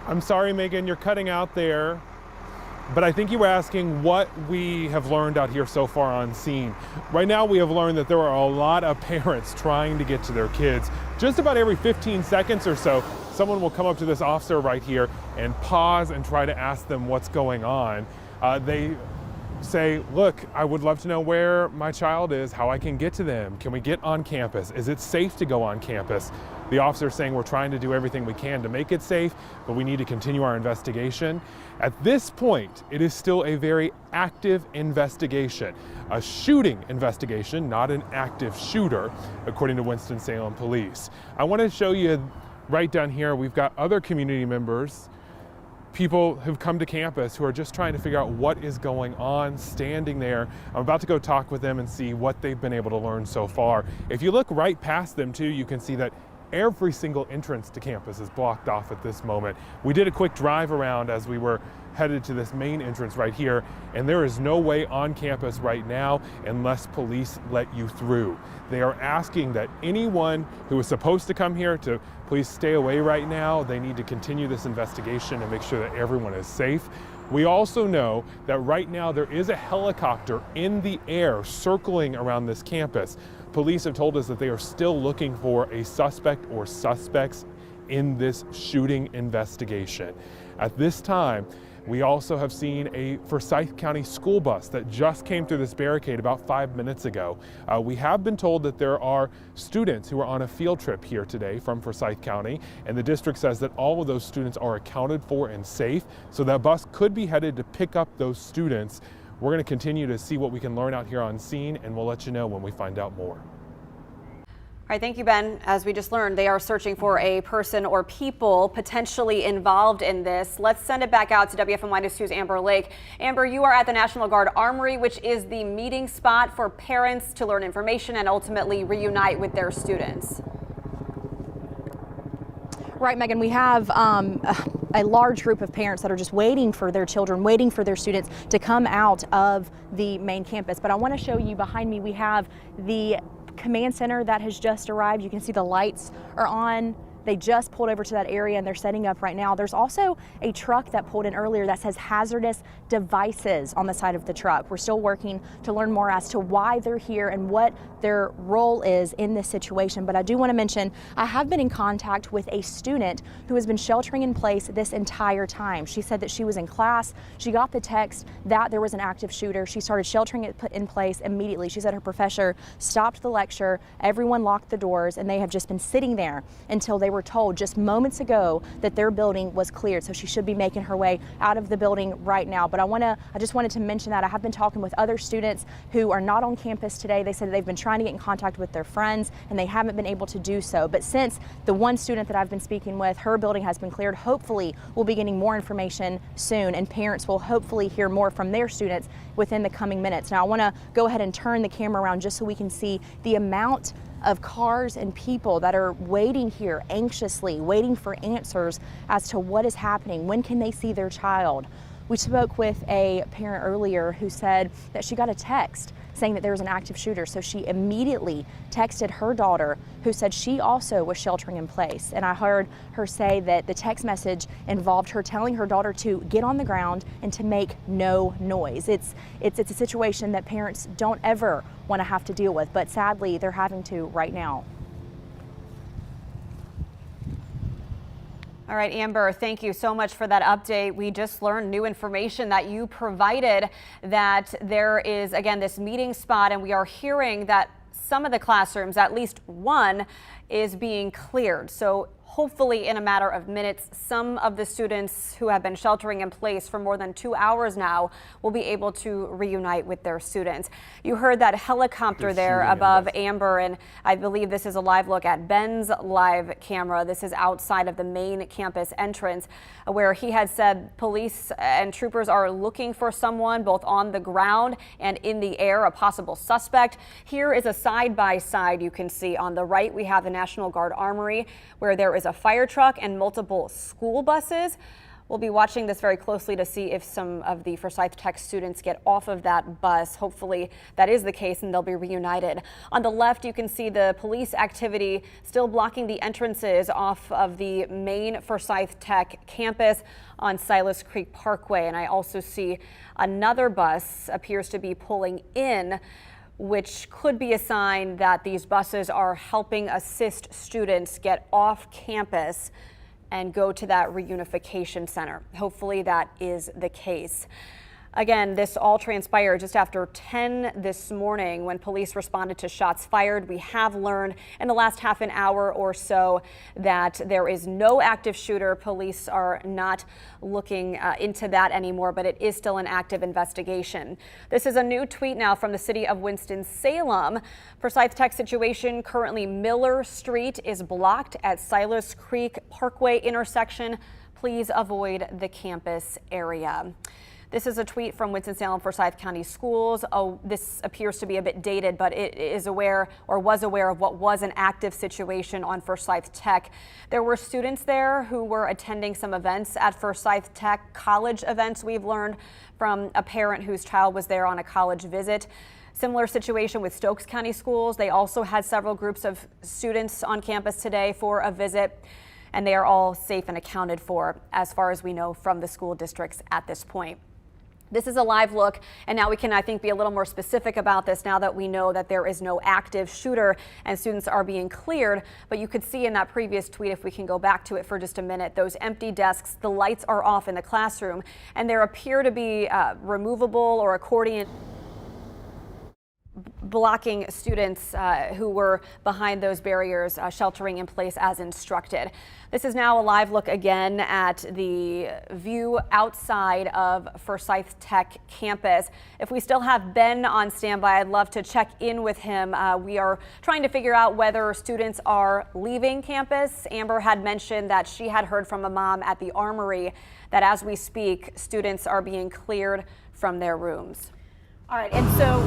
I'm sorry, Megan, you're cutting out there, but I think you were asking what we have learned out here so far on scene. Right now, we have learned that there are a lot of parents trying to get to their kids. Just about every 15 seconds or so, someone will come up to this officer right here and pause and try to ask them what's going on. They say, look, I would love to know where my child is, how I can get to them. Can we get on campus? Is it safe to go on campus? The officer is saying we're trying to do everything we can to make it safe, but we need to continue our investigation. At this point, it is still a very active investigation, a shooting investigation, not an active shooter, according to Winston-Salem police. I want to show you right down here, we've got other community members, people who've come to campus who are just trying to figure out what is going on, standing there. I'm about to go talk with them and see what they've been able to learn so far. If you look right past them too, you can see that every single entrance to campus is blocked off at this moment. We did a quick drive around as we were headed to this main entrance right here, and there is no way on campus right now unless police let you through. They are asking that anyone who is supposed to come here to please stay away right now. They need to continue this investigation and make sure that everyone is safe. We also know that right now there is a helicopter in the air circling around this campus. Police have told us that they are still looking for a suspect or suspects in this shooting investigation. At this time, we also have seen a Forsyth County school bus that just came through this barricade about 5 minutes ago. We have been told that there are students who are on a field trip here today from Forsyth County, and the district says that all of those students are accounted for and safe, so that bus could be headed to pick up those students. We're going to continue to see what we can learn out here on scene, and we'll let you know when we find out more. All right, thank you, Ben. As we just learned, they are searching for a person or people potentially involved in this. Let's send it back out to WFMY News 2's Amber Lake. Amber, you are at the National Guard Armory, which is the meeting spot for parents to learn information and ultimately reunite with their students. Right, Megan, we have a large group of parents that are just waiting for their children, waiting for their students to come out of the main campus. But I want to show you behind me, we have the command center that has just arrived. You can see the lights are on. They just pulled over to that area and they're setting up right now. There's also a truck that pulled in earlier that says hazardous devices on the side of the truck. We're still working to learn more as to why they're here and what their role is in this situation. But I do want to mention, I have been in contact with a student who has been sheltering in place this entire time. She said that she was in class. She got the text that there was an active shooter. She started sheltering it in place immediately. She said her professor stopped the lecture. Everyone locked the doors and they have just been sitting there until they were told just moments ago that their building was cleared. So she should be making her way out of the building right now. But I just wanted to mention that I have been talking with other students who are not on campus today. They said they've been trying to get in contact with their friends and they haven't been able to do so. But since the one student that I've been speaking with, her building has been cleared, hopefully we'll be getting more information soon and parents will hopefully hear more from their students within the coming minutes. Now I want to go ahead and turn the camera around just so we can see the amount of cars and people that are waiting here anxiously, waiting for answers as to what is happening. When can they see their child? We spoke with a parent earlier who said that she got a text saying that there was an active shooter. So she immediately texted her daughter, who said she also was sheltering in place. And I heard her say that the text message involved her telling her daughter to get on the ground and to make no noise. It's a situation that parents don't ever want to have to deal with, but sadly they're having to right now. All right, Amber, thank you so much for that update. We just learned new information that you provided, that there is, again, this meeting spot, and we are hearing that some of the classrooms, at least one, is being cleared. So hopefully in a matter of minutes. Some of the students who have been sheltering in place for more than 2 hours now will be able to reunite with their students. You heard that helicopter there above Amber, and I believe this is a live look at Ben's live camera. This is outside of the main campus entrance, where he had said police and troopers are looking for someone both on the ground and in the air, a possible suspect. Here is a side-by-side you can see. On the right, we have the National Guard Armory, where there is a fire truck and multiple school buses. We'll be watching this very closely to see if some of the Forsyth Tech students get off of that bus. Hopefully that is the case and they'll be reunited. On the left, you can see the police activity still blocking the entrances off of the main Forsyth Tech campus on Silas Creek Parkway. And I also see another bus appears to be pulling in, which could be a sign that these buses are helping assist students get off campus and go to that reunification center. Hopefully that is the case. Again, this all transpired just after 10 this morning when police responded to shots fired. We have learned in the last half an hour or so that there is no active shooter. Police are not looking into that anymore, but it is still an active investigation. This is a new tweet now from the city of Winston-Salem. Forsyth Tech situation: currently Miller Street is blocked at Silas Creek Parkway intersection. Please avoid the campus area. This is a tweet from Winston-Salem Forsyth County Schools. Oh, this appears to be a bit dated, but it is aware or was aware of what was an active situation on Forsyth Tech. There were students there who were attending some events at Forsyth Tech, college events, we've learned from a parent whose child was there on a college visit. Similar situation with Stokes County Schools. They also had several groups of students on campus today for a visit, and they are all safe and accounted for, as far as we know, from the school districts at this point. This is a live look, and now we can, I think, be a little more specific about this now that we know that there is no active shooter and students are being cleared. But you could see in that previous tweet, if we can go back to it for just a minute, those empty desks, the lights are off in the classroom, and there appear to be removable or accordion blocking students who were behind those barriers, sheltering in place as instructed. This is now a live look again at the view outside of Forsyth Tech campus. If we still have Ben on standby, I'd love to check in with him. We are trying to figure out whether students are leaving campus. Amber had mentioned that she had heard from a mom at the Armory that as we speak, students are being cleared from their rooms. All right, and so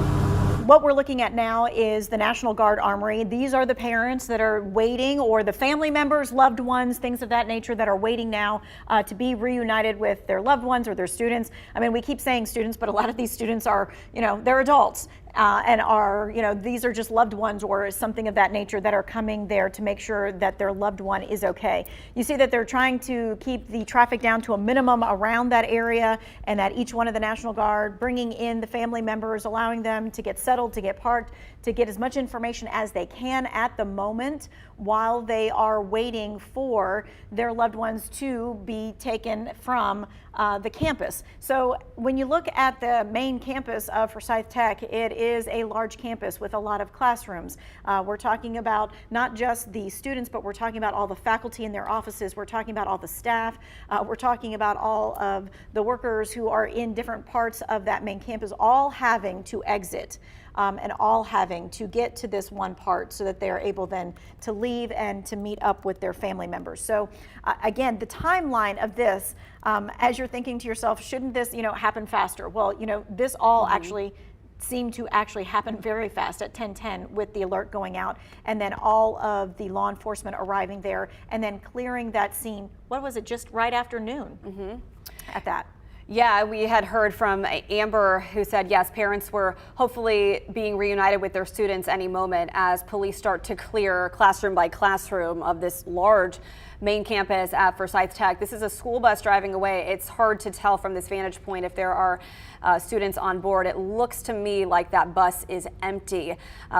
what we're looking at now is the National Guard Armory. These are the parents that are waiting, or the family members, loved ones, things of that nature that are waiting now to be reunited with their loved ones or their students. I mean, we keep saying students, but a lot of these students are, they're adults. And are, these are just loved ones or something of that nature that are coming there to make sure that their loved one is okay. You see that they're trying to keep the traffic down to a minimum around that area, and that each one of the National Guard bringing in the family members, allowing them to get settled, to get parked, to get as much information as they can at the moment while they are waiting for their loved ones to be taken from the campus. So when you look at the main campus of Forsyth Tech, it is a large campus with a lot of classrooms. We're talking about not just the students, but we're talking about all the faculty in their offices. We're talking about all the staff. We're talking about all of the workers who are in different parts of that main campus, all having to exit. And all having to get to this one part so that they are able then to leave and to meet up with their family members. So again, the timeline of this, as you're thinking to yourself, shouldn't this happen faster? Well, this all actually seemed to happen very fast at 10:10 with the alert going out, and then all of the law enforcement arriving there and then clearing that scene. What was it, just right after noon at that? Yeah, we had heard from Amber, who said, yes, parents were hopefully being reunited with their students any moment as police start to clear classroom by classroom of this large main campus at Forsyth Tech. This is a school bus driving away. It's hard to tell from this vantage point if there are students on board. It looks to me like that bus is empty,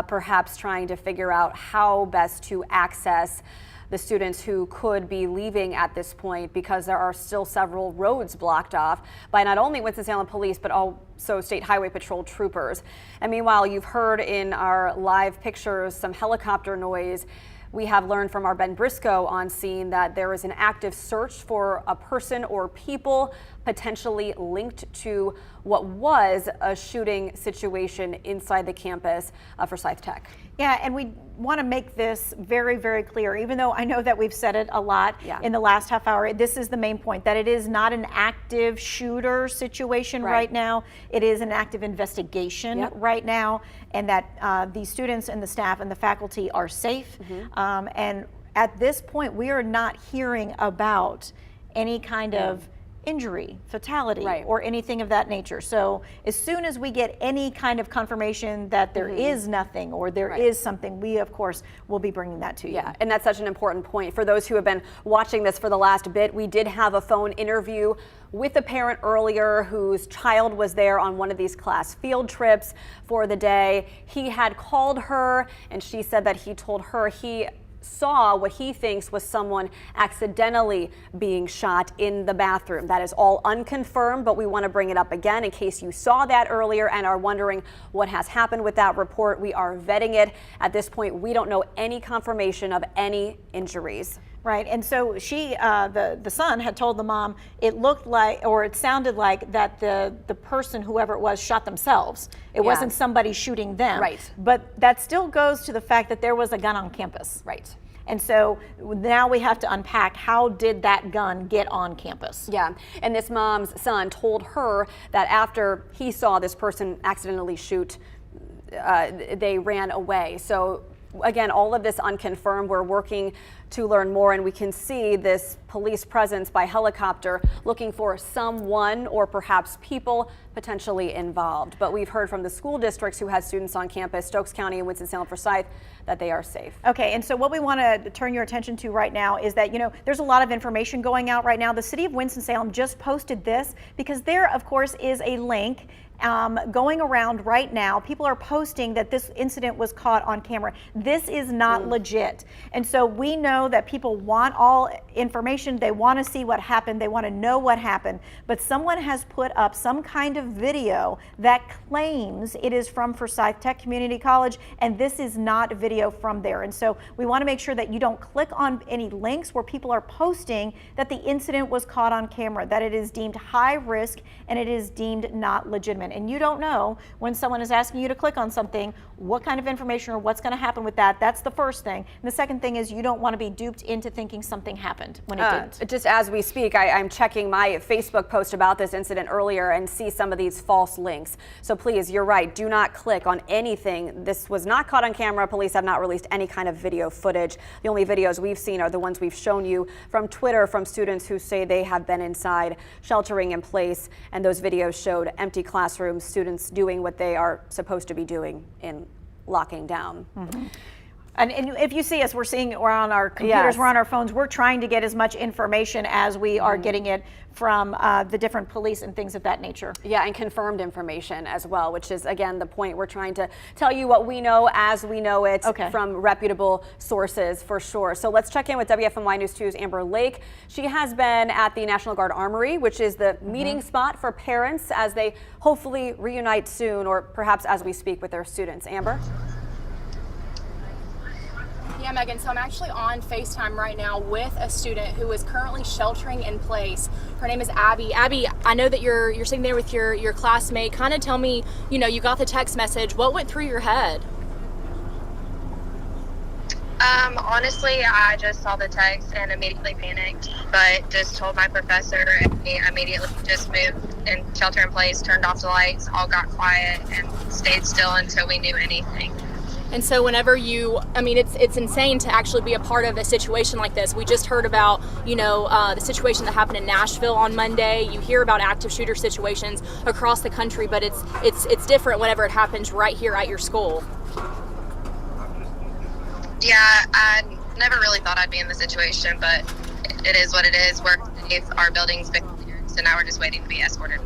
perhaps trying to figure out how best to access the students who could be leaving at this point, because there are still several roads blocked off by not only Winston-Salem police, but so State Highway Patrol troopers. And meanwhile, you've heard in our live pictures some helicopter noise. We have learned from our Ben Briscoe on scene that there is an active search for a person or people potentially linked to what was a shooting situation inside the campus of Forsyth Tech. Yeah, and we want to make this very, very clear, even though I know that we've said it a lot in the last half hour. This is the main point, that it is not an active shooter situation right now. It is an active investigation right now, and that the students and the staff and the faculty are safe. And at this point, we are not hearing about any kind of injury, fatality, or anything of that nature. So as soon as we get any kind of confirmation that there is nothing or there is something, we of course will be bringing that to you. Yeah, and that's such an important point. For those who have been watching this for the last bit, we did have a phone interview with a parent earlier whose child was there on one of these class field trips for the day. He had called her and she said that he told her he saw what he thinks was someone accidentally being shot in the bathroom. That is all unconfirmed, but we want to bring it up again in case you saw that earlier and are wondering what has happened with that report. We are vetting it. At this point, we don't know any confirmation of any injuries. Right, and so she, the son had told the mom it looked like, or it sounded like that the person, whoever it was, shot themselves. It wasn't somebody shooting them. Right. But that still goes to the fact that there was a gun on campus. Right. And so now we have to unpack, how did that gun get on campus? Yeah, and this mom's son told her that after he saw this person accidentally shoot, they ran away. So again, all of this unconfirmed. We're working to learn more, and we can see this police presence by helicopter looking for someone or perhaps people potentially involved. But we've heard from the school districts who had students on campus, Stokes County and Winston-Salem, Forsyth, that they are safe. Okay, and so what we want to turn your attention to right now is that, there's a lot of information going out right now. The city of Winston-Salem just posted this because there, of course, is a link going around right now. People are posting that this incident was caught on camera. This is not legit. And so we know that people want all information. They want to see what happened. They want to know what happened. But someone has put up some kind of video that claims it is from Forsyth Tech Community College, and this is not video from there. And so we want to make sure that you don't click on any links where people are posting that the incident was caught on camera, that it is deemed high risk and it is deemed not legitimate. And you don't know when someone is asking you to click on something what kind of information or what's going to happen with that. That's the first thing. And the second thing is you don't want to be duped into thinking something happened when it didn't. Just as we speak, I'm checking my Facebook post about this incident earlier and see some of these false links. So please, you're right. Do not click on anything. This was not caught on camera. Police have not released any kind of video footage. The only videos we've seen are the ones we've shown you from Twitter from students who say they have been inside sheltering in place, and those videos showed empty classrooms, students doing what they are supposed to be doing in locking down. And if you see us, we're on our computers, we're on our phones, we're trying to get as much information as we are getting it from the different police and things of that nature. Yeah, and confirmed information as well, which is, again, the point. We're trying to tell you what we know as we know it from reputable sources, for sure. So let's check in with WFMY News 2's Amber Lake. She has been at the National Guard Armory, which is the meeting spot for parents as they hopefully reunite soon, or perhaps as we speak with their students. Amber? Yeah, Megan, so I'm actually on FaceTime right now with a student who is currently sheltering in place. Her name is Abby. Abby, I know that you're sitting there with your classmate. Kind of tell me, you got the text message. What went through your head? Honestly, I just saw the text and immediately panicked, but just told my professor, and he immediately just moved and shelter in place, turned off the lights, all got quiet, and stayed still until we knew anything. And so whenever it's insane to actually be a part of a situation like this. We just heard about, the situation that happened in Nashville on Monday. You hear about active shooter situations across the country, but it's different whenever it happens right here at your school. Yeah, I never really thought I'd be in the situation, but it is what it is. We're safe. Our building's been cleared, so now we're just waiting to be escorted.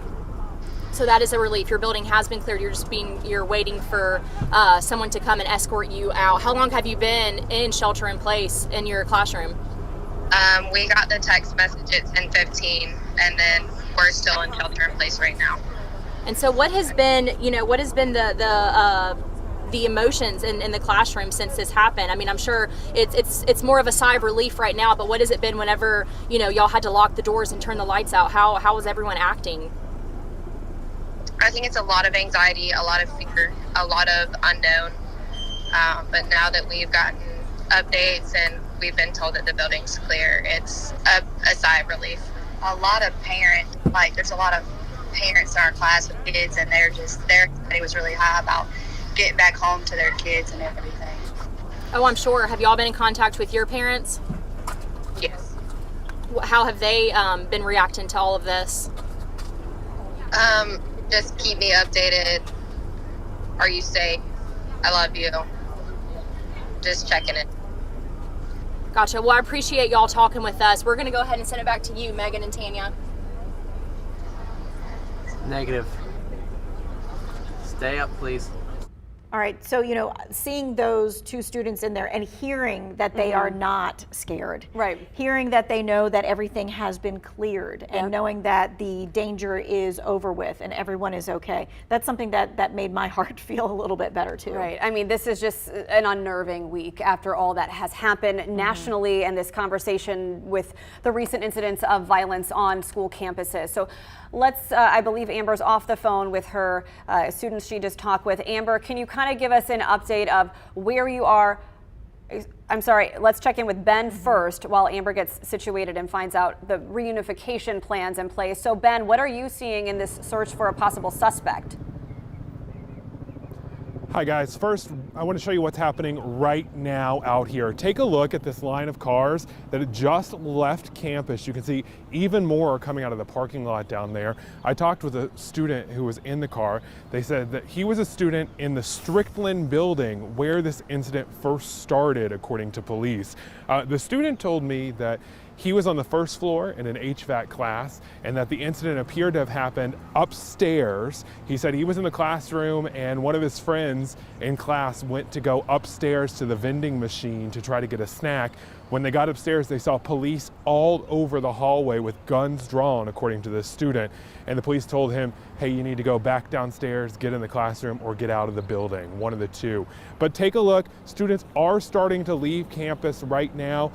So that is a relief. Your building has been cleared. You're waiting for someone to come and escort you out. How long have you been in shelter in place in your classroom? We got the text message at 10:15, and then we're still in shelter in place right now. And so what has been the emotions in the classroom since this happened? I mean, I'm sure it's more of a sigh of relief right now, but what has it been whenever, y'all had to lock the doors and turn the lights out? How was everyone acting? I think it's a lot of anxiety, a lot of fear, a lot of unknown. But now that we've gotten updates and we've been told that the building's clear, it's a sigh of relief. A lot of parents, there's a lot of parents in our class with kids, and everybody was really high about getting back home to their kids and everything. Oh, I'm sure. Have y'all been in contact with your parents? Yes. How have they been reacting to all of this? Just keep me updated. Are you safe? I love you. Just checking it. Gotcha. Well, I appreciate y'all talking with us. We're going to go ahead and send it back to you, Megan and Tanya. Negative. Stay up, please. All right, so seeing those two students in there and hearing that they are not scared, Right. hearing that they know that everything has been cleared, and knowing that the danger is over with and everyone is okay, that's something that made my heart feel a little bit better too. Right. I mean, this is just an unnerving week after all that has happened nationally, and this conversation with the recent incidents of violence on school campuses. So let's, I believe Amber's off the phone with her students she just talked with. Amber, can you kind of give us an update of where you are? I'm sorry, let's check in with Ben first while Amber gets situated and finds out the reunification plans in place. So Ben, what are you seeing in this search for a possible suspect? Hi guys, first I want to show you what's happening right now out here. Take a look at this line of cars that had just left campus. You can see even more are coming out of the parking lot down there. I talked with a student who was in the car. They said that he was a student in the Strickland building where this incident first started, according to police. The student told me that he was on the first floor in an HVAC class and that the incident appeared to have happened upstairs. He said he was in the classroom and one of his friends in class went to go upstairs to the vending machine to try to get a snack. When they got upstairs, they saw police all over the hallway with guns drawn, according to this student. And the police told him, hey, you need to go back downstairs, get in the classroom, or get out of the building, one of the two. But take a look, students are starting to leave campus right now.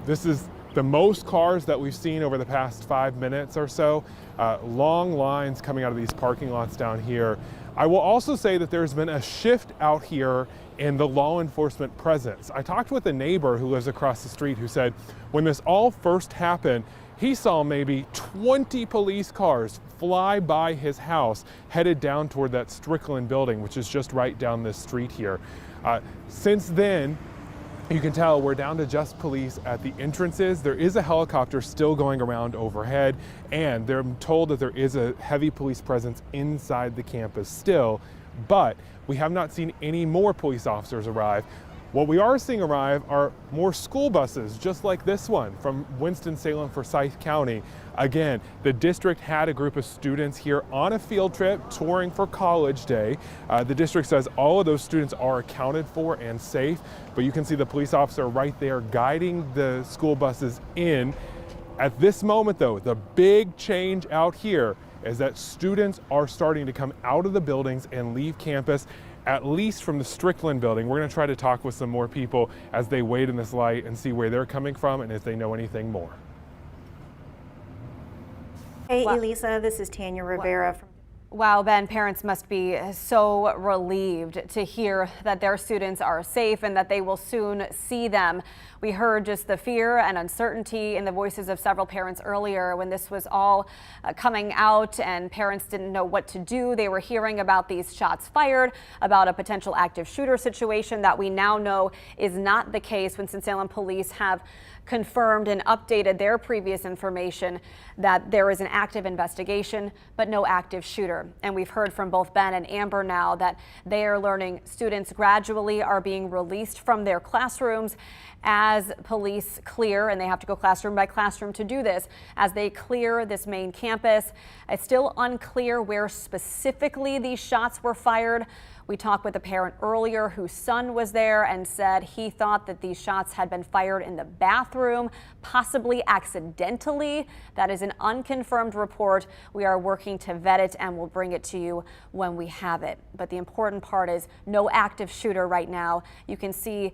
This is the most cars that we've seen over the past 5 minutes or so. Long lines coming out of these parking lots down here. I will also say that there's been a shift out here in the law enforcement presence. I talked with a neighbor who lives across the street who said when this all first happened, he saw maybe 20 police cars fly by his house headed down toward that Strickland building, which is just right down this street here. Since then, you can tell we're down to just police at the entrances. There is a helicopter still going around overhead, and they're told that there is a heavy police presence inside the campus still, but we have not seen any more police officers arrive. What we are seeing arrive are more school buses, just like this one from Winston-Salem, Forsyth County. Again, the district had a group of students here on a field trip touring for College Day. The district says all of those students are accounted for and safe, but you can see the police officer right there guiding the school buses in. At this moment though, the big change out here is that students are starting to come out of the buildings and leave campus, at least from the Strickland building. We're going to try to talk with some more people as they wait in this light and see where they're coming from and if they know anything more. Hey, Elisa, this is Tanya Rivera from. Wow, Ben, parents must be so relieved to hear that their students are safe and that they will soon see them. We heard just the fear and uncertainty in the voices of several parents earlier when this was all coming out and parents didn't know what to do. They were hearing about these shots fired, about a potential active shooter situation that we now know is not the case. Winston-Salem police have confirmed and updated their previous information that there is an active investigation, but no active shooter. And we've heard from both Ben and Amber now that they are learning students gradually are being released from their classrooms as police clear, and they have to go classroom by classroom to do this, as they clear this main campus. It's still unclear where specifically these shots were fired. We talked with a parent earlier whose son was there and said he thought that these shots had been fired in the bathroom, possibly accidentally. That is an unconfirmed report. We are working to vet it and we'll bring it to you when we have it. But the important part is no active shooter right now. You can see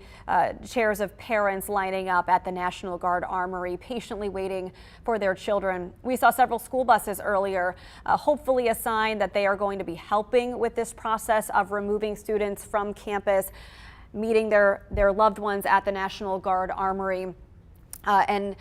chairs of parents lining up at the National Guard Armory, patiently waiting for their children. We saw several school buses earlier, hopefully a sign that they are going to be helping with this process of removing students from campus, meeting their loved ones at the National Guard Armory, and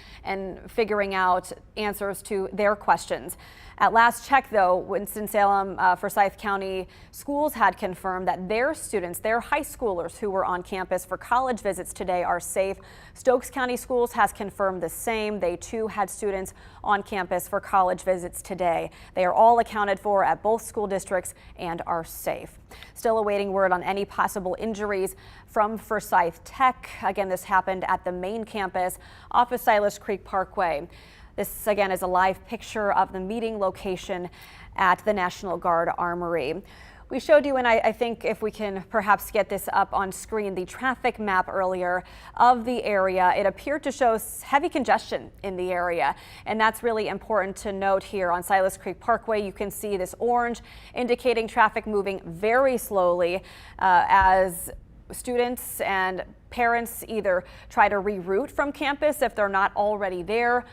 figuring out answers to their questions. At last check, though, Winston-Salem, Forsyth County schools had confirmed that their students, their high schoolers who were on campus for college visits today, are safe. Stokes County Schools has confirmed the same. They too had students on campus for college visits today. They are all accounted for at both school districts and are safe. Still awaiting word on any possible injuries from Forsyth Tech. Again, this happened at the main campus off of Silas Creek Parkway. This, again, is a live picture of the meeting location at the National Guard Armory. We showed you, and I think if we can perhaps get this up on screen, the traffic map earlier of the area. It appeared to show heavy congestion in the area, and that's really important to note here on Silas Creek Parkway. You can see this orange indicating traffic moving very slowly as students and parents either try to reroute from campus if they're not already there,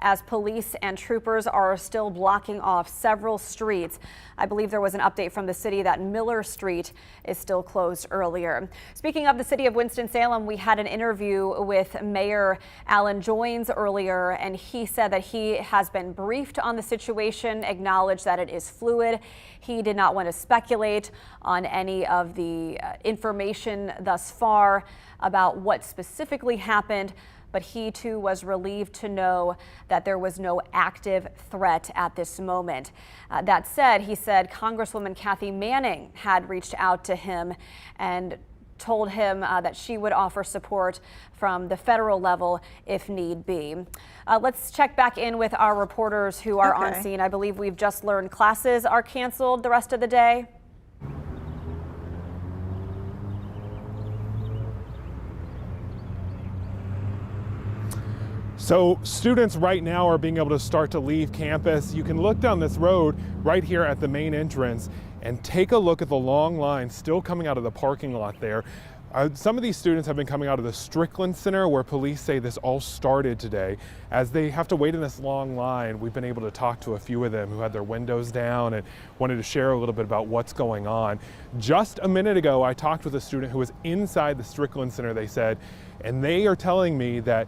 as police and troopers are still blocking off several streets. I believe there was an update from the city that Miller Street is still closed earlier. Speaking of the city of Winston-Salem, we had an interview with Mayor Alan Joines earlier, and he said that he has been briefed on the situation, acknowledged that it is fluid. He did not want to speculate on any of the information thus far about what specifically happened, but he too was relieved to know that there was no active threat at this moment. That said, he said Congresswoman Kathy Manning had reached out to him and told him that she would offer support from the federal level if need be. Let's check back in with our reporters who are on scene. I believe we've just learned classes are canceled the rest of the day. So students right now are being able to start to leave campus. You can look down this road right here at the main entrance and take a look at the long line still coming out of the parking lot there. Some of these students have been coming out of the Strickland Center, where police say this all started today. As they have to wait in this long line, we've been able to talk to a few of them who had their windows down and wanted to share a little bit about what's going on. Just a minute ago, I talked with a student who was inside the Strickland Center, they said, and they are telling me that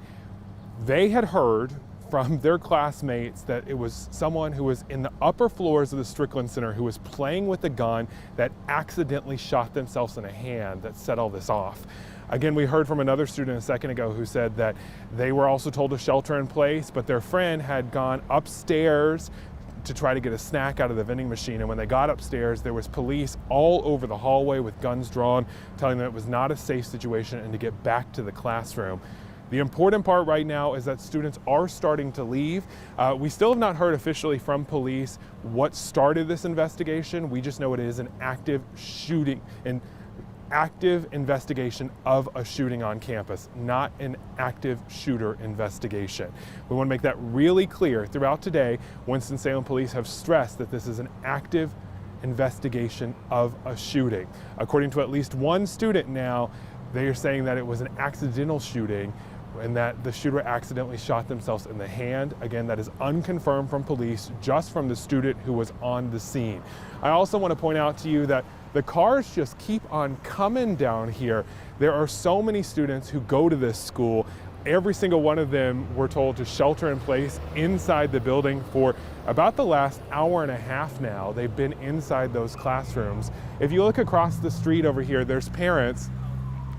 they had heard from their classmates that it was someone who was in the upper floors of the Strickland Center who was playing with a gun that accidentally shot themselves in the hand that set all this off. Again, we heard from another student a second ago who said that they were also told to shelter in place, but their friend had gone upstairs to try to get a snack out of the vending machine, and when they got upstairs, there was police all over the hallway with guns drawn, telling them it was not a safe situation and to get back to the classroom. The important part right now is that students are starting to leave. We still have not heard officially from police what started this investigation. We just know it is an active shooting, an active investigation of a shooting on campus, not an active shooter investigation. We want to make that really clear. Throughout today, Winston-Salem police have stressed that this is an active investigation of a shooting. According to at least one student now, they are saying that it was an accidental shooting and that the shooter accidentally shot themselves in the hand. Again, that is unconfirmed from police, just from the student who was on the scene. I also want to point out to you that the cars just keep on coming down here. There are so many students who go to this school. Every single one of them were told to shelter in place inside the building for about the last hour and a half now. They've been inside those classrooms. If you look across the street over here, there's parents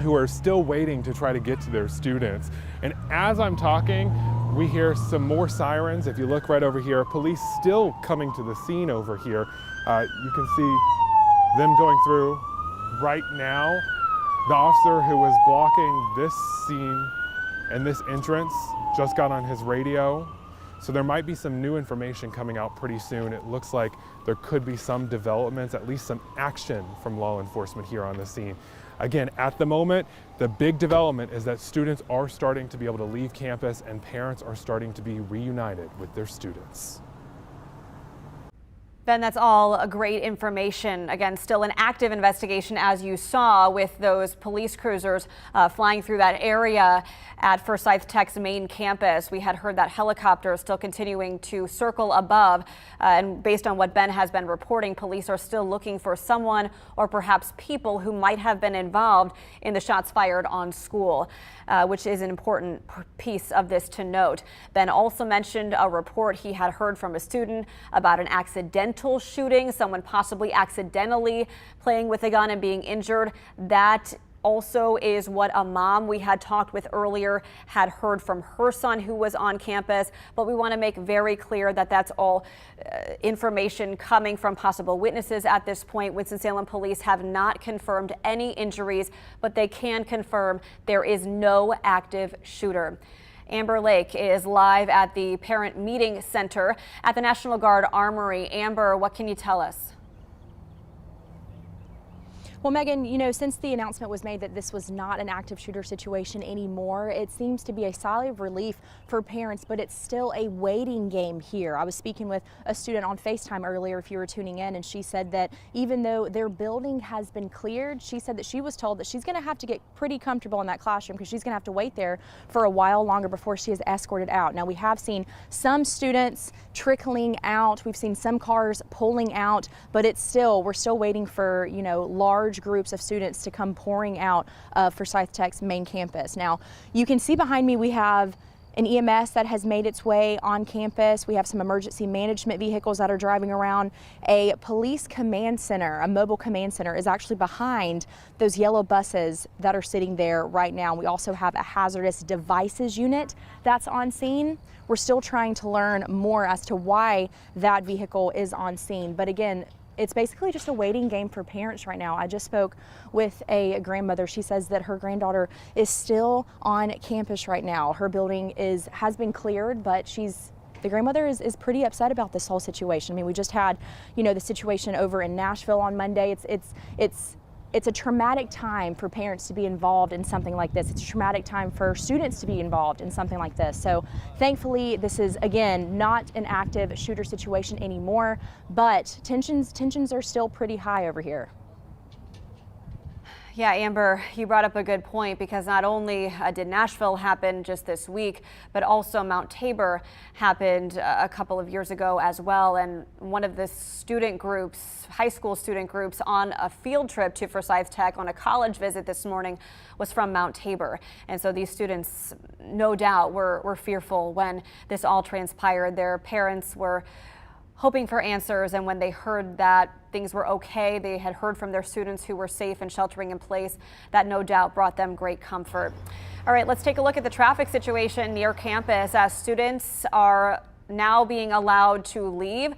who are still waiting to try to get to their students. And as I'm talking, we hear some more sirens. If you look right over here, police still coming to the scene over here. You can see them going through right now. The officer who was blocking this scene and this entrance just got on his radio. So there might be some new information coming out pretty soon. It looks like there could be some developments, at least some action from law enforcement here on the scene. Again, at the moment, the big development is that students are starting to be able to leave campus and parents are starting to be reunited with their students. Ben, that's all great information. Again, still an active investigation, as you saw, with those police cruisers flying through that area at Forsyth Tech's main campus. We had heard that helicopter is still continuing to circle above. And based on what Ben has been reporting, police are still looking for someone or perhaps people who might have been involved in the shots fired on school, which is an important piece of this to note. Ben also mentioned a report he had heard from a student about an accidental shooting, someone possibly accidentally playing with a gun and being injured. That also is what a mom we had talked with earlier had heard from her son who was on campus. But we want to make very clear that that's all information coming from possible witnesses at this point. Winston-Salem police have not confirmed any injuries, but they can confirm there is no active shooter. Amber Lake is live at the Parent Meeting Center at the National Guard Armory. Amber, what can you tell us? Well, Megan, you know, since the announcement was made that this was not an active shooter situation anymore, it seems to be a sigh of relief for parents, but it's still a waiting game here. I was speaking with a student on FaceTime earlier, if you were tuning in, and she said that even though their building has been cleared, she said that she was told that she's going to have to get pretty comfortable in that classroom because she's going to have to wait there for a while longer before she is escorted out. Now, we have seen some students trickling out. We've seen some cars pulling out, but we're still waiting for, you know, large groups of students to come pouring out of Forsyth Tech's main campus. Now, you can see behind me we have an EMS that has made its way on campus. We have some emergency management vehicles that are driving around. A police command center, a mobile command center, is actually behind those yellow buses that are sitting there right now. We also have a hazardous devices unit that's on scene. We're still trying to learn more as to why that vehicle is on scene. But again, it's basically just a waiting game for parents right now. I just spoke with a grandmother. She says that her granddaughter is still on campus right now. Her building has been cleared, but the grandmother is pretty upset about this whole situation. I mean, we just had, you know, the situation over in Nashville on Monday. It's a traumatic time for parents to be involved in something like this. It's a traumatic time for students to be involved in something like this. So thankfully, this is, again, not an active shooter situation anymore, but tensions are still pretty high over here. Yeah, Amber, you brought up a good point, because not only did Nashville happen just this week, but also Mount Tabor happened a couple of years ago as well. And one of the student groups, high school student groups, on a field trip to Forsyth Tech on a college visit this morning was from Mount Tabor. And so these students, no doubt, were fearful when this all transpired. Their parents were hoping for answers, and when they heard that things were okay, they had heard from their students who were safe and sheltering in place, that no doubt brought them great comfort. All right, let's take a look at the traffic situation near campus as students are now being allowed to leave.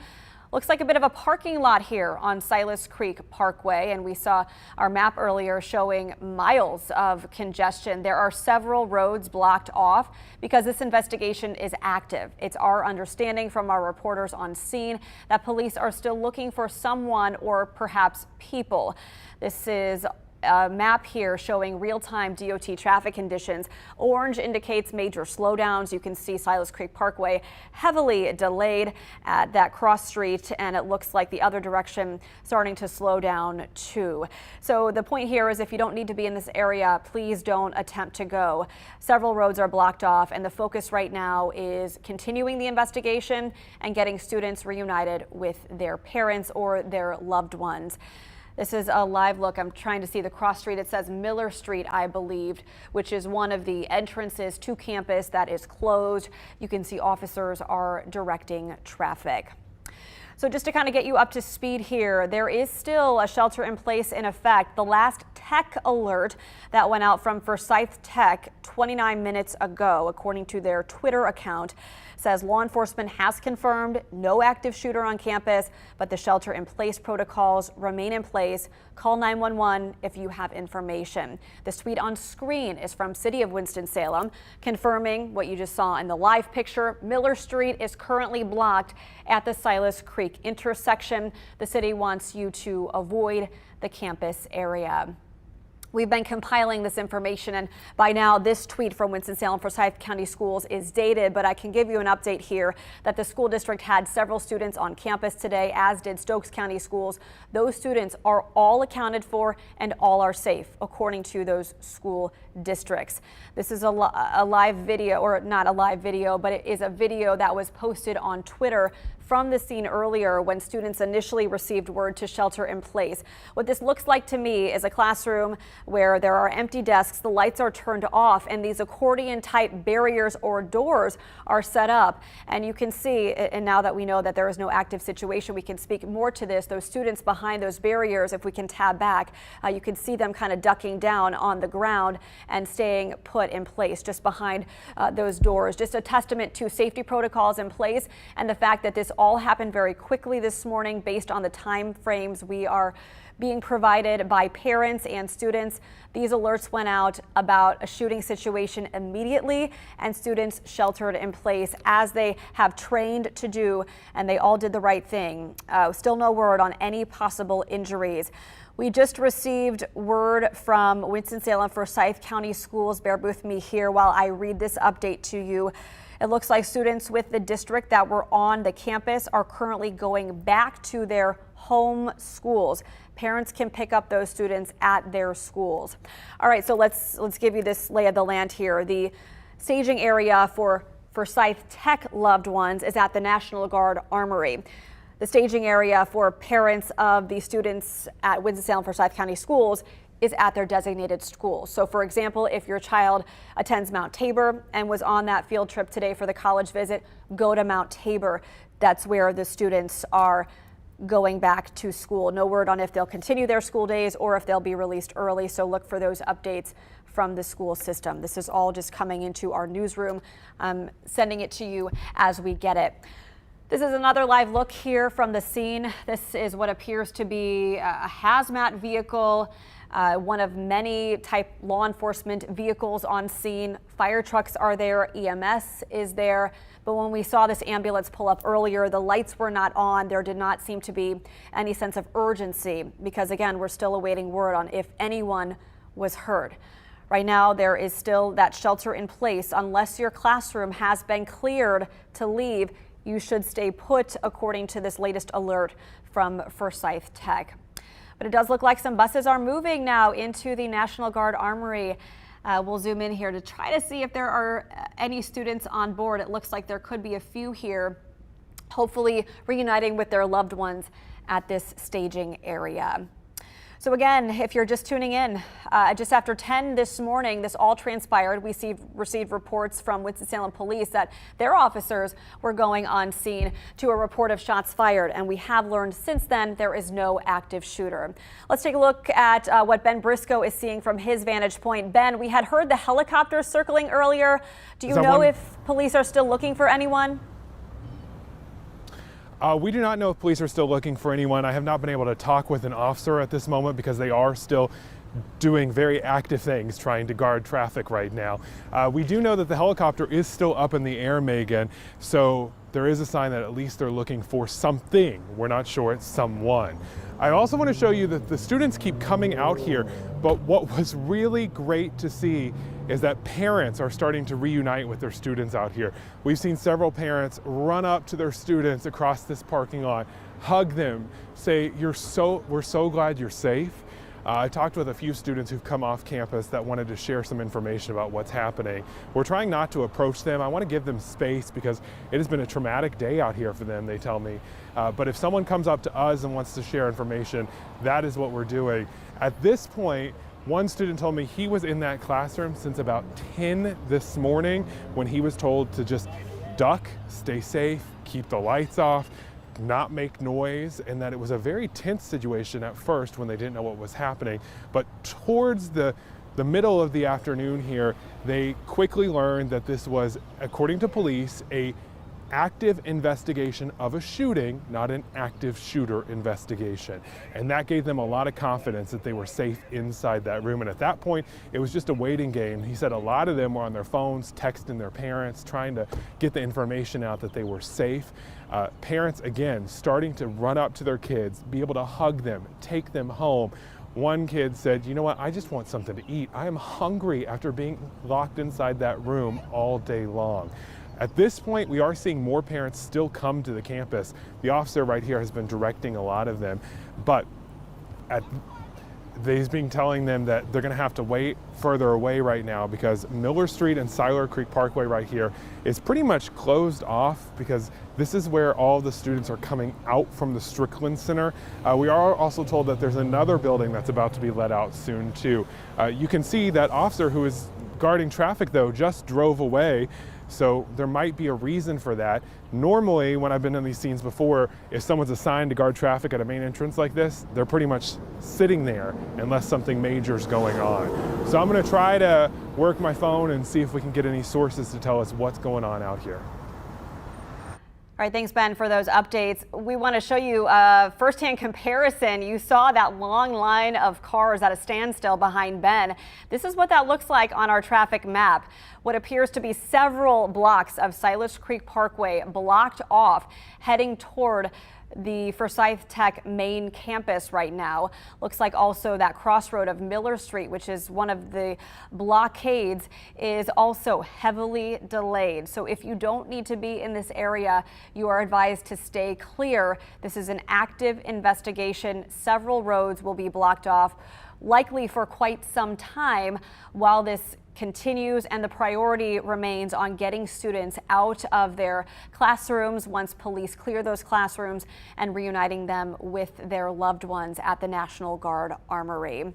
Looks like a bit of a parking lot here on Silas Creek Parkway, and we saw our map earlier showing miles of congestion. There are several roads blocked off because this investigation is active. It's our understanding from our reporters on scene that police are still looking for someone or perhaps people. This is a map here showing real-time DOT traffic conditions. Orange indicates major slowdowns. You can see Silas Creek Parkway heavily delayed at that cross street, and it looks like the other direction starting to slow down too. So the point here is, if you don't need to be in this area, please don't attempt to go. Several roads are blocked off, and the focus right now is continuing the investigation and getting students reunited with their parents or their loved ones. This is a live look. I'm trying to see the cross street. It says Miller Street, I believe, which is one of the entrances to campus that is closed. You can see officers are directing traffic. So just to kind of get you up to speed here, there is still a shelter in place in effect. The last tech alert that went out from Forsyth Tech 29 minutes ago, according to their Twitter account. Says law enforcement has confirmed no active shooter on campus, but the shelter-in-place protocols remain in place. Call 911 if you have information. This tweet on screen is from City of Winston-Salem, confirming what you just saw in the live picture. Miller Street is currently blocked at the Silas Creek intersection. The city wants you to avoid the campus area. We've been compiling this information, and by now this tweet from Winston-Salem Forsyth County Schools is dated, but I can give you an update here that the school district had several students on campus today, as did Stokes County Schools. Those students are all accounted for and all are safe, according to those school districts. This is a live video, or not a live video, but it is a video that was posted on Twitter from the scene earlier when students initially received word to shelter in place. What this looks like to me is a classroom where there are empty desks, the lights are turned off, and these accordion type barriers or doors are set up. And you can see, and now that we know that there is no active situation, we can speak more to this. Those students behind those barriers, if we can tab back, you can see them kind of ducking down on the ground and staying put in place just behind those doors. Just a testament to safety protocols in place and the fact that this all happened very quickly this morning based on the time frames we are being provided by parents and students. These alerts went out about a shooting situation immediately, and students sheltered in place as they have trained to do, and they all did the right thing. Still no word on any possible injuries. We just received word from Winston-Salem Forsyth County Schools. Bear with me here while I read this update to you. It looks like students with the district that were on the campus are currently going back to their home schools. Parents can pick up those students at their schools. All right, so let's give you this lay of the land here. The staging area for Forsyth Tech loved ones is at the National Guard Armory. The staging area for parents of the students at Winston-Salem Forsyth County Schools is at their designated schools. So for example, if your child attends Mount Tabor and was on that field trip today for the college visit, go to Mount Tabor. That's where the students are going back to school. No word on if they'll continue their school days or if they'll be released early. So look for those updates from the school system. This is all just coming into our newsroom. Sending it to you as we get it. This is another live look here from the scene. This is what appears to be a hazmat vehicle. One of many type law enforcement vehicles on scene. Fire trucks are there, EMS is there. But when we saw this ambulance pull up earlier, the lights were not on. There did not seem to be any sense of urgency because, again, we're still awaiting word on if anyone was hurt. Right now, there is still that shelter in place. Unless your classroom has been cleared to leave, you should stay put, according to this latest alert from Forsyth Tech. But it does look like some buses are moving now into the National Guard Armory. We'll zoom in here to try to see if there are any students on board. It looks like there could be a few here, hopefully reuniting with their loved ones at this staging area. So again, if you're just tuning in, just after 10 this morning, this all transpired. We received reports from Winston-Salem police that their officers were going on scene to a report of shots fired, and we have learned since then there is no active shooter. Let's take a look at what Ben Briscoe is seeing from his vantage point. Ben, we had heard the helicopters circling earlier. Do you know if police are still looking for anyone? We do not know if police are still looking for anyone. I have not been able to talk with an officer at this moment because they are still doing very active things trying to guard traffic right now. We do know that the helicopter is still up in the air, Megan, so there is a sign that at least they're looking for something. We're not sure it's someone. I also want to show you that the students keep coming out here, but what was really great to see is that parents are starting to reunite with their students out here. We've seen several parents run up to their students across this parking lot, hug them, say, we're so glad you're safe. I talked with a few students who've come off campus that wanted to share some information about what's happening. We're trying not to approach them. I want to give them space because it has been a traumatic day out here for them, they tell me. But if someone comes up to us and wants to share information, that is what we're doing. At this point, one student told me he was in that classroom since about 10 this morning when he was told to just duck, stay safe, keep the lights off. not make noise, and that it was a very tense situation at first when they didn't know what was happening. But towards the middle of the afternoon here, they quickly learned that this was, according to police, a active investigation of a shooting, not an active shooter investigation. And that gave them a lot of confidence that they were safe inside that room. And at that point, it was just a waiting game. He said a lot of them were on their phones, texting their parents, trying to get the information out that they were safe. Parents, again, starting to run up to their kids, be able to hug them, take them home. One kid said, you know what, I just want something to eat. I am hungry after being locked inside that room all day long. At this point, we are seeing more parents still come to the campus. The officer right here has been directing a lot of them, but he's been telling them that they're gonna have to wait further away right now because Miller Street and Siler Creek Parkway right here is pretty much closed off because this is where all the students are coming out from the Strickland Center. We are also told that there's another building that's about to be let out soon too. You can see that officer who is guarding traffic though just drove away. So there might be a reason for that. Normally, when I've been in these scenes before, if someone's assigned to guard traffic at a main entrance like this, they're pretty much sitting there unless something major is going on. So I'm gonna try to work my phone and see if we can get any sources to tell us what's going on out here. All right, thanks, Ben, for those updates. We want to show you a firsthand comparison. You saw that long line of cars at a standstill behind Ben. This is what that looks like on our traffic map. What appears to be several blocks of Silas Creek Parkway blocked off, heading toward the Forsyth Tech main campus right now. Looks like also that crossroad of Miller Street, which is one of the blockades, is also heavily delayed. So if you don't need to be in this area, you are advised to stay clear. This is an active investigation. Several roads will be blocked off, likely for quite some time while this continues, and the priority remains on getting students out of their classrooms once police clear those classrooms and reuniting them with their loved ones at the National Guard Armory.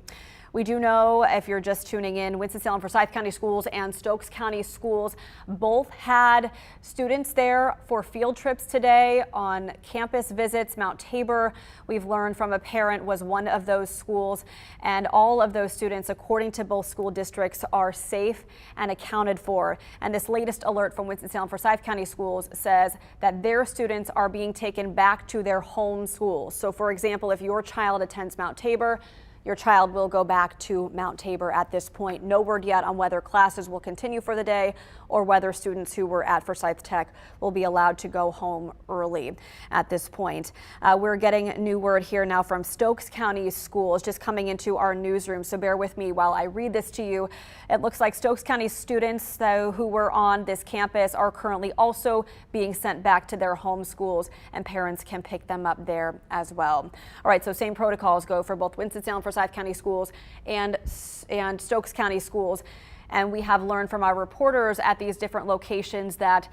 We do know, if you're just tuning in, Winston-Salem, Forsyth County Schools and Stokes County Schools both had students there for field trips today on campus visits. Mount Tabor, we've learned from a parent, was one of those schools, and all of those students, according to both school districts, are safe and accounted for. And this latest alert from Winston-Salem, Forsyth County Schools says that their students are being taken back to their home schools. So, for example, if your child attends Mount Tabor, your child will go back to Mount Tabor at this point. No word yet on whether classes will continue for the day or whether students who were at Forsyth Tech will be allowed to go home early at this point. We're getting new word here now from Stokes County Schools just coming into our newsroom, so bear with me while I read this to you. It looks like Stokes County students, though, who were on this campus are currently also being sent back to their home schools, and parents can pick them up there as well. All right, so same protocols go for both Winston-Salem, Forsyth County Schools and Stokes County Schools. And we have learned from our reporters at these different locations that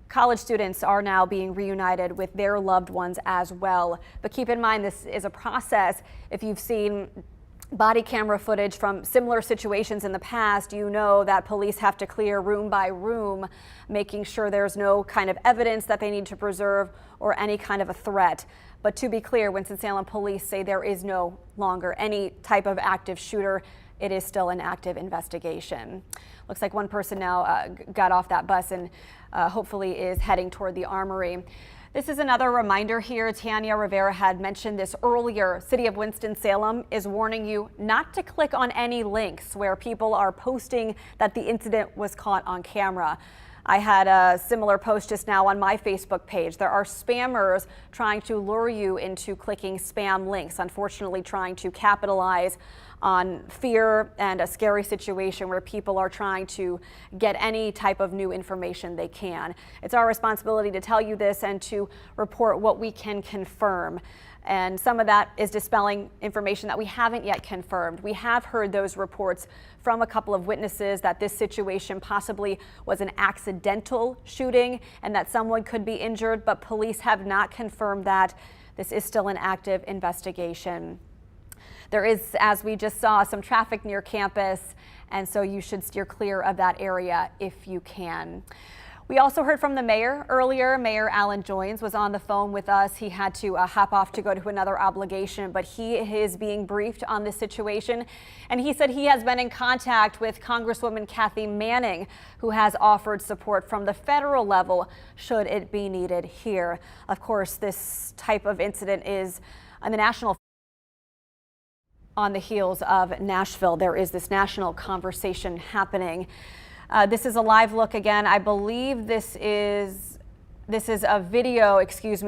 college students are now being reunited with their loved ones as well. But keep in mind, this is a process. If you've seen body camera footage from similar situations in the past, you know that police have to clear room by room, making sure there's no kind of evidence that they need to preserve or any kind of a threat. But to be clear, Winston-Salem police say there is no longer any type of active shooter. It is still an active investigation. Looks like one person now got off that bus and hopefully is heading toward the Armory. This is another reminder here. Tanya Rivera had mentioned this earlier. City of Winston-Salem is warning you not to click on any links where people are posting that the incident was caught on camera. I had a similar post just now on my Facebook page. There are spammers trying to lure you into clicking spam links, unfortunately trying to capitalize on fear and a scary situation where people are trying to get any type of new information they can. It's our responsibility to tell you this and to report what we can confirm. And some of that is dispelling information that we haven't yet confirmed. We have heard those reports from a couple of witnesses that this situation possibly was an accidental shooting and that someone could be injured, but police have not confirmed that. This is still an active investigation. There is, as we just saw, some traffic near campus, and so you should steer clear of that area if you can. We also heard from the mayor earlier. Mayor Alan Joynes was on the phone with us. He had to hop off to go to another obligation, but he is being briefed on this situation. And he said he has been in contact with Congresswoman Kathy Manning, who has offered support from the federal level should it be needed here. Of course, this type of incident is on the national. On the heels of Nashville, there is this national conversation happening. This is a live look again. I believe this is a video,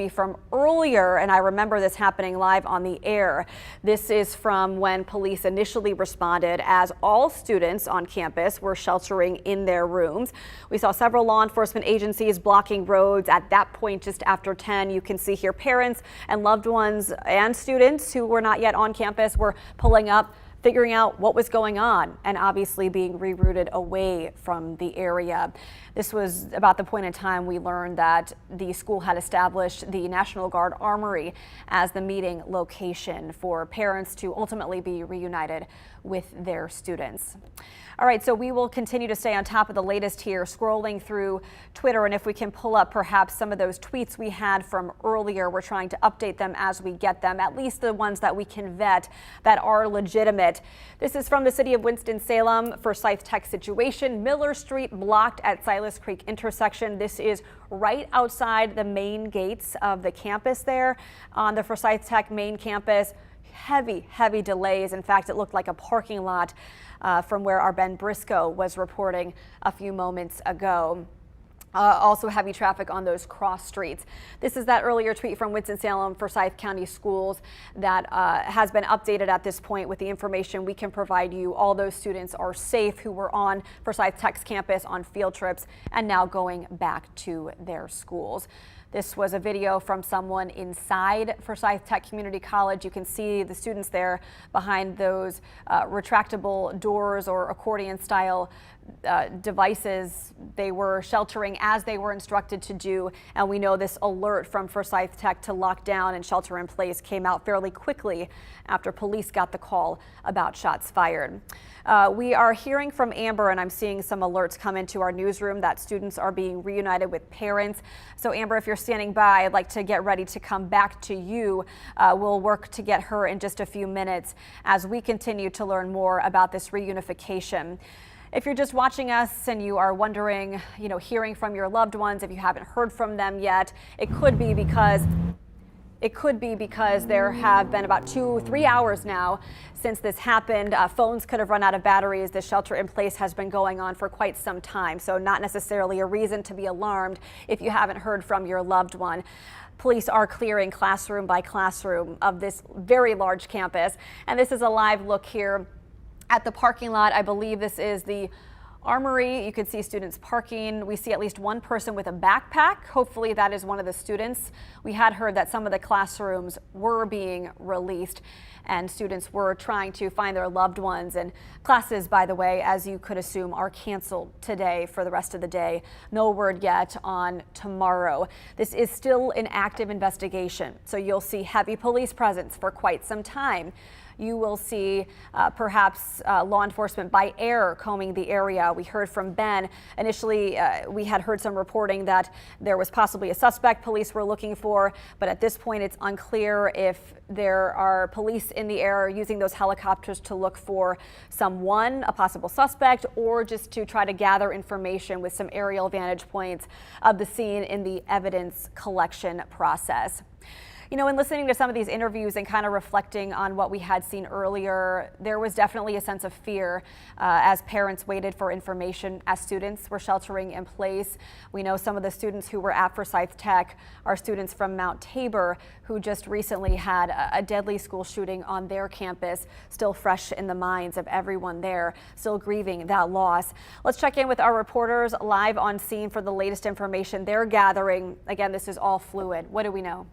from earlier, and I remember this happening live on the air. This is from when police initially responded as all students on campus were sheltering in their rooms. We saw several law enforcement agencies blocking roads at that point just after 10. You can see here parents and loved ones and students who were not yet on campus were pulling up, figuring out what was going on, and obviously being rerouted away from the area. This was about the point in time we learned that the school had established the National Guard Armory as the meeting location for parents to ultimately be reunited with their students. All right, so we will continue to stay on top of the latest here, scrolling through Twitter, and if we can pull up perhaps some of those tweets we had from earlier, we're trying to update them as we get them, at least the ones that we can vet that are legitimate. This is from the city of Winston-Salem. Forsyth Tech situation, Miller Street blocked at Silas Creek intersection. This is right outside the main gates of the campus there on the Forsyth Tech main campus. Heavy delays. In fact, it looked like a parking lot from where our Ben Briscoe was reporting a few moments ago. Also heavy traffic on those cross streets. This is that earlier tweet from Winston-Salem Forsyth County Schools that has been updated at this point with the information we can provide you. All those students are safe who were on Forsyth Tech's campus on field trips and now going back to their schools. This was a video from someone inside Forsyth Tech Community College. You can see the students there behind those retractable doors or accordion style devices. They were sheltering as they were instructed to do, and we know this alert from Forsyth Tech to lock down and shelter in place came out fairly quickly after police got the call about shots fired. We are hearing from Amber, and I'm seeing some alerts come into our newsroom that students are being reunited with parents. So Amber, if you're standing by, I'd like to get ready to come back to you. We'll work to get her in just a few minutes as we continue to learn more about this reunification. If you're just watching us and you are wondering, hearing from your loved ones, if you haven't heard from them yet, it could be because there have been about 2-3 hours now since this happened. Phones could have run out of batteries. The shelter in place has been going on for quite some time, so not necessarily a reason to be alarmed if you haven't heard from your loved one. Police are clearing classroom by classroom of this very large campus, and this is a live look here at the parking lot. I believe this is the Armory. You can see students parking. We see at least one person with a backpack. Hopefully that is one of the students. We had heard that some of the classrooms were being released and students were trying to find their loved ones. And classes, by the way, as you could assume, are canceled today for the rest of the day. No word yet on tomorrow. This is still an active investigation, so you'll see heavy police presence for quite some time. You will see perhaps law enforcement by air combing the area. We heard from Ben. Initially, we had heard some reporting that there was possibly a suspect police were looking for, but at this point it's unclear if there are police in the air using those helicopters to look for someone, a possible suspect, or just to try to gather information with some aerial vantage points of the scene in the evidence collection process. In listening to some of these interviews and kind of reflecting on what we had seen earlier, there was definitely a sense of fear as parents waited for information as students were sheltering in place. We know some of the students who were at Forsyth Tech are students from Mount Tabor who just recently had a deadly school shooting on their campus, still fresh in the minds of everyone there, still grieving that loss. Let's check in with our reporters live on scene for the latest information they're gathering. Again, this is all fluid. What do we know?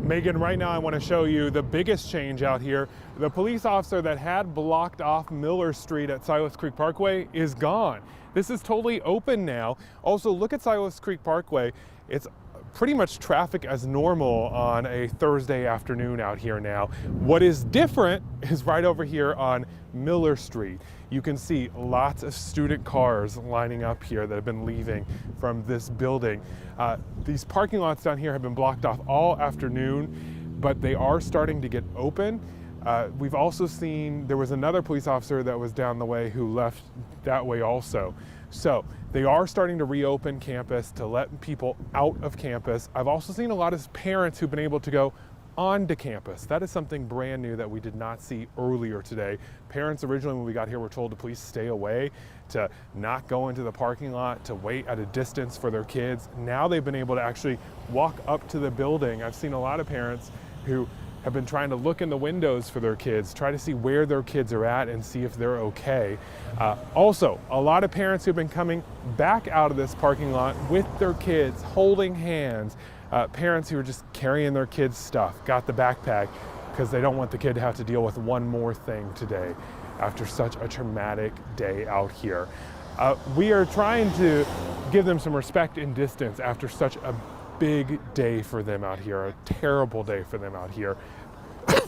Megan, right now I want to show you the biggest change out here. The police officer that had blocked off Miller Street at Silas Creek Parkway is gone. This is totally open now. Also, look at Silas Creek Parkway. It's pretty much traffic as normal on a Thursday afternoon out here now. What is different is right over here on Miller Street. You can see lots of student cars lining up here that have been leaving from this building. These parking lots down here have been blocked off all afternoon, but they are starting to get open. We've also seen there was another police officer that was down the way who left that way also. So they are starting to reopen campus to let people out of campus. I've also seen a lot of parents who've been able to go onto campus. That is something brand new that we did not see earlier today. Parents originally when we got here were told to please stay away, to not go into the parking lot, to wait at a distance for their kids. Now they've been able to actually walk up to the building. I've seen a lot of parents who have been trying to look in the windows for their kids, try to see where their kids are at and see if they're okay. Also, a lot of parents who've been coming back out of this parking lot with their kids, holding hands. Parents who are just carrying their kids' stuff, got the backpack because they don't want the kid to have to deal with one more thing today after such a traumatic day out here. We are trying to give them some respect and distance after such a big day for them out here, a terrible day for them out here.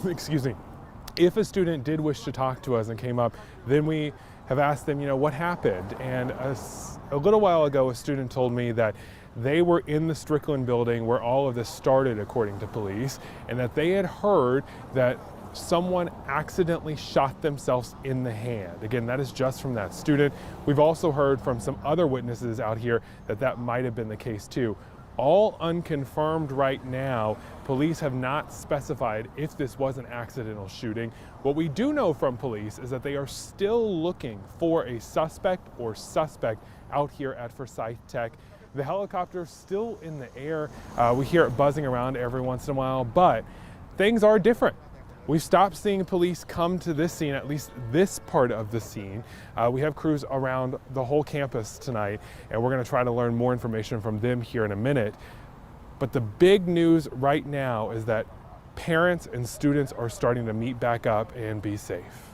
Excuse me. If a student did wish to talk to us and came up, then we have asked them, what happened? And a little while ago, a student told me that they were in the Strickland building where all of this started, according to police, and that they had heard that someone accidentally shot themselves in the hand. Again, that is just from that student. We've also heard from some other witnesses out here that that might have been the case too. All unconfirmed right now. Police have not specified if this was an accidental shooting. What we do know from police is that they are still looking for a suspect or suspect out here at Forsyth Tech. The helicopter's still in the air. We hear it buzzing around every once in a while, but things are different. We've stopped seeing police come to this scene, at least this part of the scene. We have crews around the whole campus tonight, and we're going to try to learn more information from them here in a minute. But the big news right now is that parents and students are starting to meet back up and be safe.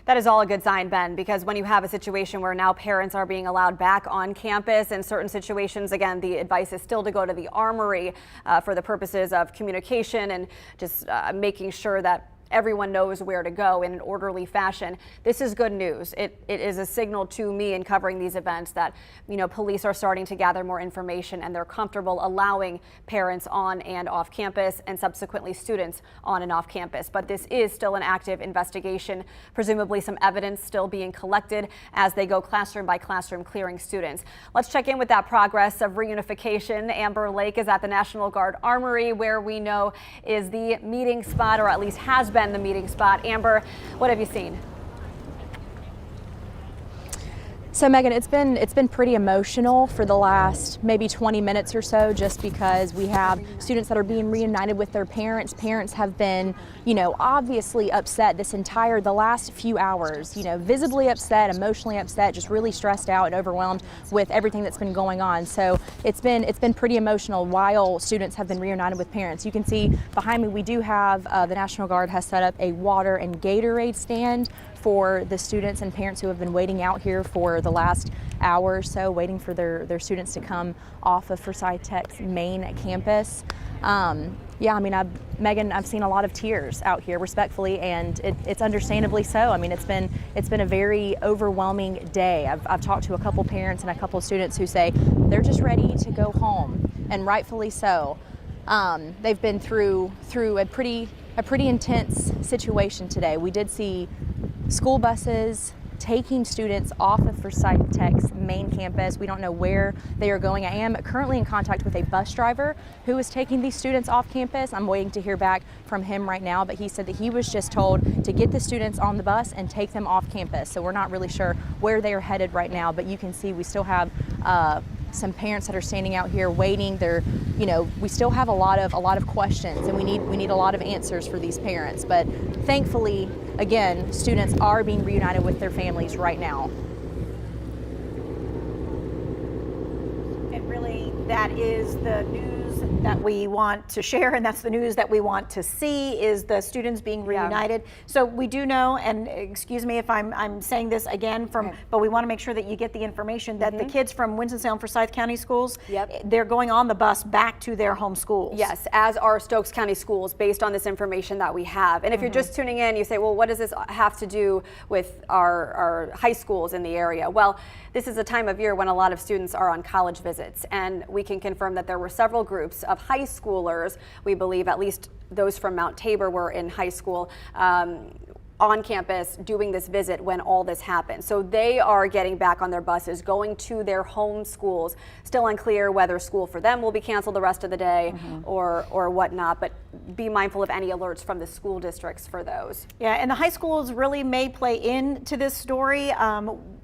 That is all a good sign, Ben, because when you have a situation where now parents are being allowed back on campus in certain situations, again, the advice is still to go to the Armory for the purposes of communication and just making sure that everyone knows where to go in an orderly fashion. This is good news. It is a signal to me in covering these events that, police are starting to gather more information and they're comfortable allowing parents on and off campus and subsequently students on and off campus. But this is still an active investigation, presumably some evidence still being collected as they go classroom by classroom clearing students. Let's check in with that progress of reunification. Amber Lake is at the National Guard Armory, where we know is the meeting spot, or at least has been the meeting spot. Amber, what have you seen? So Megan, it's been pretty emotional for the last maybe 20 minutes or so, just because we have students that are being reunited with their parents. Parents have been, obviously upset the last few hours, visibly upset, emotionally upset, just really stressed out and overwhelmed with everything that's been going on. So it's been pretty emotional while students have been reunited with parents. You can see behind me, we do have the National Guard has set up a water and Gatorade stand for the students and parents who have been waiting out here for the last hour or so, waiting for their students to come off of Forsyth Tech's main campus. Megan, I've seen a lot of tears out here, respectfully, and it's understandably so. It's been a very overwhelming day. I've talked to a couple parents and a couple students who say they're just ready to go home, and rightfully so. They've been through a pretty intense situation today. We did see school buses taking students off of Forsyth Tech's main campus. We don't know where they are going. I am currently in contact with a bus driver who is taking these students off campus. I'm waiting to hear back from him right now, but he said that he was just told to get the students on the bus and take them off campus. So we're not really sure where they are headed right now, but you can see we still have some parents that are standing out here waiting. We still have a lot of questions, and we need a lot of answers for these parents. But thankfully, again, students are being reunited with their families right now. And really, that is the news news that we want to share, and that's the news that we want to see, is the students being reunited. So we do know, and excuse me if I'm saying this again, but we want to make sure that you get the information that the kids from Winston-Salem Forsyth County schools, they're going on the bus back to their home schools. Yes, as are Stokes County schools, based on this information that we have. And if you're just tuning in, you say, well, what does this have to do with our high schools in the area? Well, this is a time of year when a lot of students are on college visits, and we can confirm that there were several groups of high schoolers. We believe at least those from Mount Tabor were in high school on campus doing this visit when all this happened. So they are getting back on their buses, going to their home schools. Still unclear whether school for them will be canceled the rest of the day or whatnot, but be mindful of any alerts from the school districts for those. Yeah, and the high schools really may play into this story.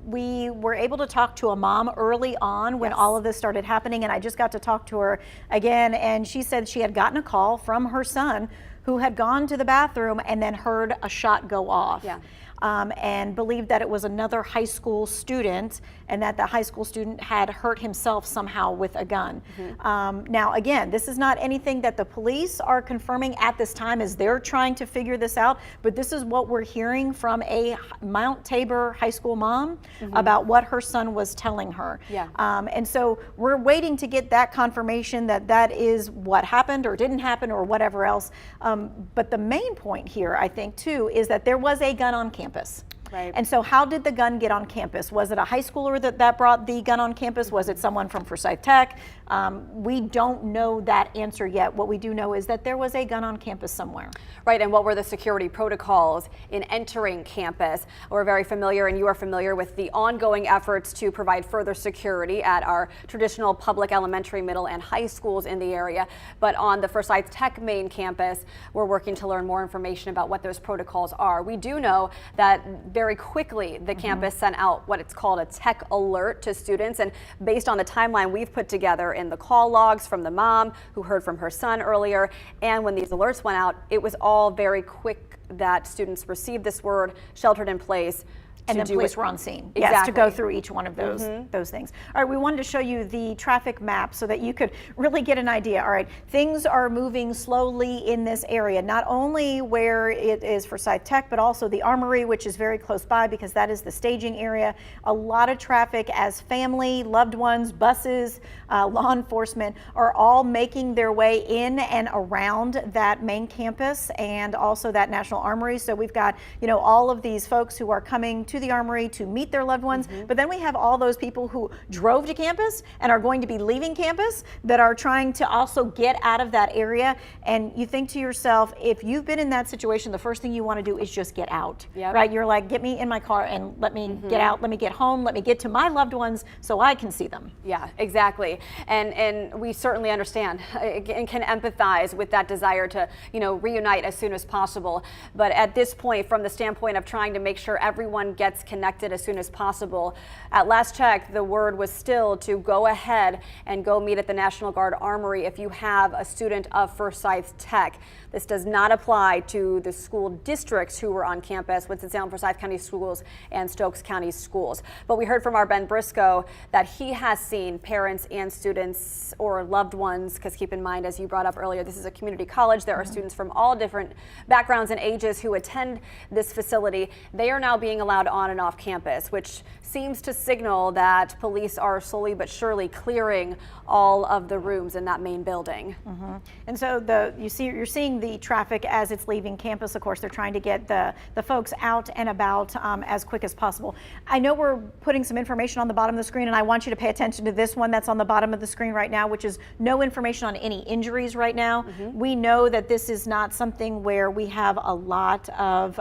We were able to talk to a mom early on when all of this started happening, and I just got to talk to her again, and she said she had gotten a call from her son who had gone to the bathroom and then heard a shot go off. And believed that it was another high school student, and that the high school student had hurt himself somehow with a gun. Now, again, this is not anything that the police are confirming at this time as they're trying to figure this out, but this is what we're hearing from a Mount Tabor high school mom about what her son was telling her. And so we're waiting to get that confirmation that that is what happened or didn't happen or whatever else. But the main point here, I think, too, is that there was a gun on campus. And so how did the gun get on campus? Was it a high schooler that brought the gun on campus? Was it someone from Forsyth Tech? We don't know that answer yet. What we do know is that there was a gun on campus somewhere. Right, and what were the security protocols in entering campus? We're very familiar, and you are familiar with the ongoing efforts to provide further security at our traditional public elementary, middle, and high schools in the area. But on the Forsyth Tech main campus, we're working to learn more information about what those protocols are. We do know that very quickly the campus sent out what it's called a tech alert to students, and based on the timeline we've put together in the call logs from the mom who heard from her son earlier, and when these alerts went out, it was all very quick that students received this word, sheltered in place. And then police were on scene. Exactly. Yes, to go through each one of those things. All right, we wanted to show you the traffic map so that you could really get an idea. All right, things are moving slowly in this area, not only where it is Forsyth Tech, but also the Armory, which is very close by because that is the staging area. A lot of traffic as family, loved ones, buses, law enforcement are all making their way in and around that main campus and also that National Armory. So we've got, all of these folks who are coming to the Armory to meet their loved ones, but then we have all those people who drove to campus and are going to be leaving campus that are trying to also get out of that area. And you think to yourself, if you've been in that situation, the first thing you want to do is just get out, right? You're like, get me in my car and let me get out, let me get home, let me get to my loved ones so I can see them. Yeah, exactly. And we certainly understand and can empathize with that desire to, reunite as soon as possible. But at this point, from the standpoint of trying to make sure everyone gets connected as soon as possible, at last check, the word was still to go ahead and go meet at the National Guard Armory if you have a student of Forsyth Tech. This does not apply to the school districts who were on campus, Winston-Salem, Forsyth County Schools, and Stokes County Schools. But we heard from our Ben Briscoe that he has seen parents and students or loved ones, because keep in mind, as you brought up earlier, this is a community college. There are students from all different backgrounds and ages who attend this facility. They are now being allowed on and off campus, which seems to signal that police are slowly but surely clearing all of the rooms in that main building. And so you're seeing the traffic as it's leaving campus. Of course, they're trying to get the folks out and about as quick as possible. I know we're putting some information on the bottom of the screen, and I want you to pay attention to this one that's on the bottom of the screen right now, which is no information on any injuries right now. We know that this is not something where we have a lot of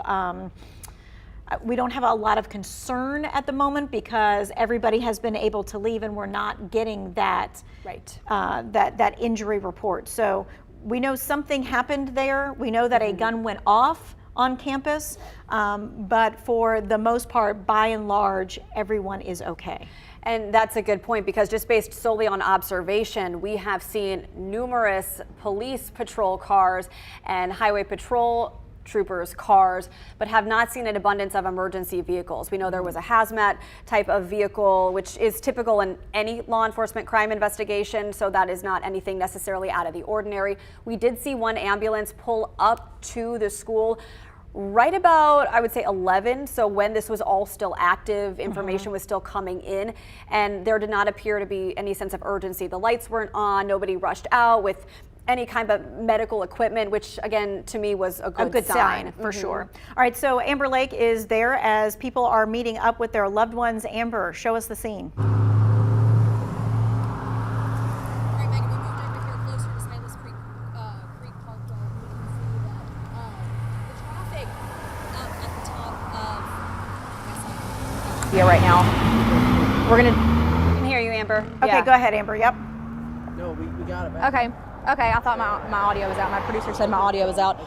we don't have a lot of concern at the moment because everybody has been able to leave and we're not getting that that injury report. So we know something happened there. We know that a gun went off on campus, but for the most part, by and large, everyone is okay. And that's a good point, because just based solely on observation, we have seen numerous police patrol cars and highway patrol troopers' cars, but have not seen an abundance of emergency vehicles. We know there was a hazmat type of vehicle, which is typical in any law enforcement crime investigation, so that is not anything necessarily out of the ordinary. We did see one ambulance pull up to the school right about, I would say, 11, so when this was all still active, information was still coming in, and there did not appear to be any sense of urgency. The lights weren't on, nobody rushed out with any kind of medical equipment, which again to me was a good sign for sure. All right, so Amber Lake is there as people are meeting up with their loved ones. Amber, show us the scene. All right, Megan, we moved over here closer to Silas Creek Parkway. You can see that the traffic up at the top of right now. We're gonna. I can hear you, Amber. Okay, go ahead, Amber. Yep. No, we got it back. Okay, I thought my audio was out. My producer said my audio was out.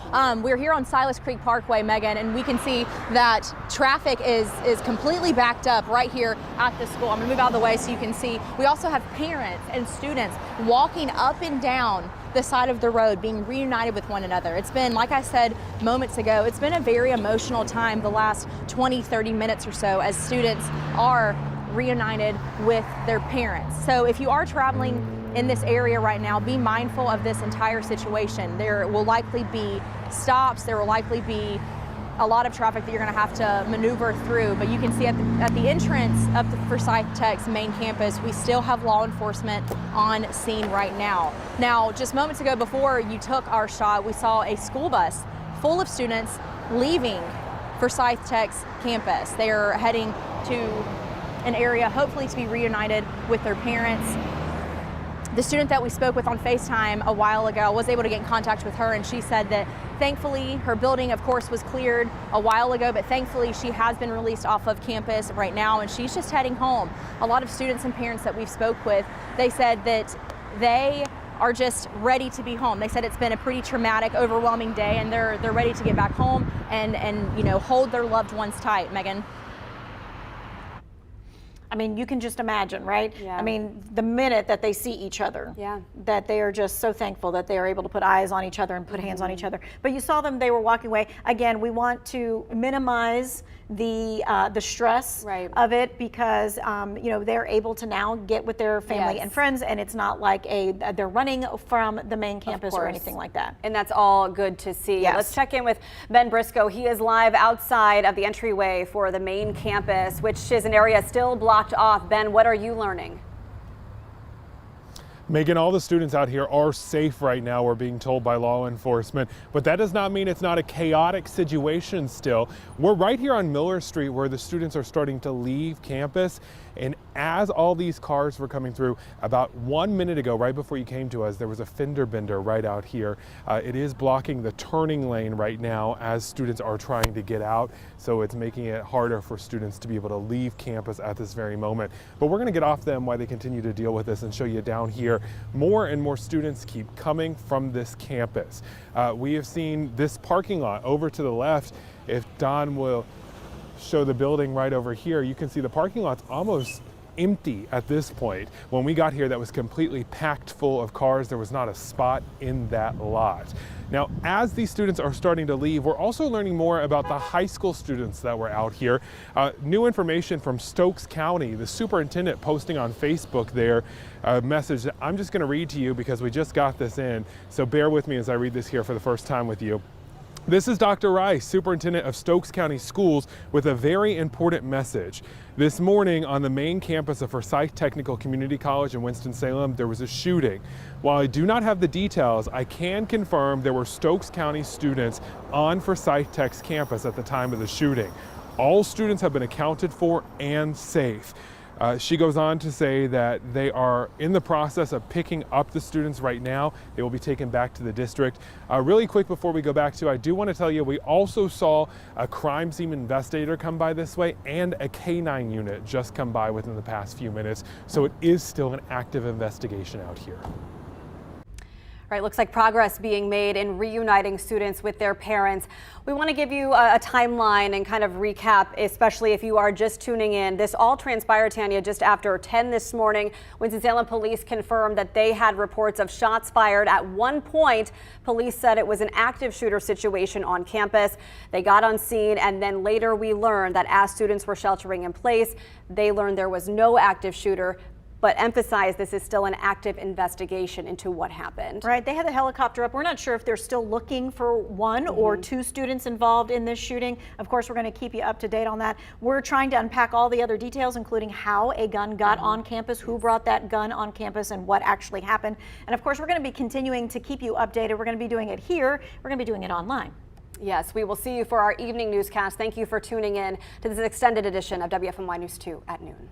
We're here on Silas Creek Parkway, Megan, and we can see that traffic is completely backed up right here at the school. I'm gonna move out of the way so you can see. We also have parents and students walking up and down the side of the road, being reunited with one another. It's been, like I said moments ago, it's been a very emotional time the last 20, 30 minutes or so as students are reunited with their parents. So if you are traveling in this area right now, be mindful of this entire situation. There will likely be stops, there will likely be a lot of traffic that you're going to have to maneuver through, but you can see at the entrance of the Forsyth Tech's main campus, we still have law enforcement on scene right now. Now, just moments ago before you took our shot, we saw a school bus full of students leaving Forsyth Tech's campus. They are heading to an area hopefully to be reunited with their parents. The student that we spoke with on FaceTime a while ago was able to get in contact with her, and she said that thankfully her building, of course, was cleared a while ago, but thankfully she has been released off of campus right now, and she's just heading home. A lot of students and parents that we've spoke with, they said that they are just ready to be home. They said it's been a pretty traumatic, overwhelming day, and they're ready to get back home and you know, hold their loved ones tight. Megan. I mean, you can just imagine, right? Yeah. I mean, the minute that they see each other, that they are just so thankful that they are able to put eyes on each other and put hands on each other. But you saw them, they were walking away. Again, we want to minimize the stress of it because, you know, they're able to now get with their family and friends, and it's not like they're running from the main campus or anything like that. And that's all good to see. Let's check in with Ben Briscoe. He is live outside of the entryway for the main campus, which is an area still blocked off. Ben, what are you learning? Megan, all the students out here are safe right now, we're being told by law enforcement, but that does not mean it's not a chaotic situation still. We're right here on Miller Street where the students are starting to leave campus, and as all these cars were coming through, about 1 minute ago, right before you came to us, there was a fender bender right out here. It is blocking the turning lane right now as students are trying to get out, so it's making it harder for students to be able to leave campus at this very moment. But we're gonna get off them while they continue to deal with this and show you down here. More and more students keep coming from this campus. We have seen this parking lot over to the left. If Don will show the building right over here, you can see the parking lot's almost empty at this point. When we got here, that was completely packed full of cars. There was not a spot in that lot. Now, as these students are starting to leave, we're also learning more about the high school students that were out here. New information from Stokes County, the superintendent posting on Facebook there, a message that I'm just gonna read to you because we just got this in. So bear with me as I read this here for the first time with you. This is Dr. Rice, superintendent of Stokes County Schools, with a very important message. This morning on the main campus of Forsyth Technical Community College in Winston-Salem, there was a shooting. While I do not have the details, I can confirm there were Stokes County students on Forsyth Tech's campus at the time of the shooting. All students have been accounted for and safe. She goes on to say that they are in the process of picking up the students right now. They will be taken back to the district. Really quick before we go back to, I do want to tell you, we also saw a crime scene investigator come by this way and a K-9 unit just come by within the past few minutes. So it is still an active investigation out here. Right, looks like progress being made in reuniting students with their parents. We want to give you a timeline and kind of recap, especially if you are just tuning in. This all transpired, Tanya, just after 10 this morning. Winston-Salem police confirmed that they had reports of shots fired. At one point, police said it was an active shooter situation on campus. They got on scene, and then later we learned that as students were sheltering in place, they learned there was no active shooter, but emphasize this is still an active investigation into what happened. Right, they had the helicopter up. We're not sure if they're still looking for one or two students involved in this shooting. Of course, we're going to keep you up to date on that. We're trying to unpack all the other details, including how a gun got on campus, who brought that gun on campus, and what actually happened. And of course, we're going to be continuing to keep you updated. We're going to be doing it here. We're going to be doing it online. Yes, we will see you for our evening newscast. Thank you for tuning in to this extended edition of WFMY News 2 at noon.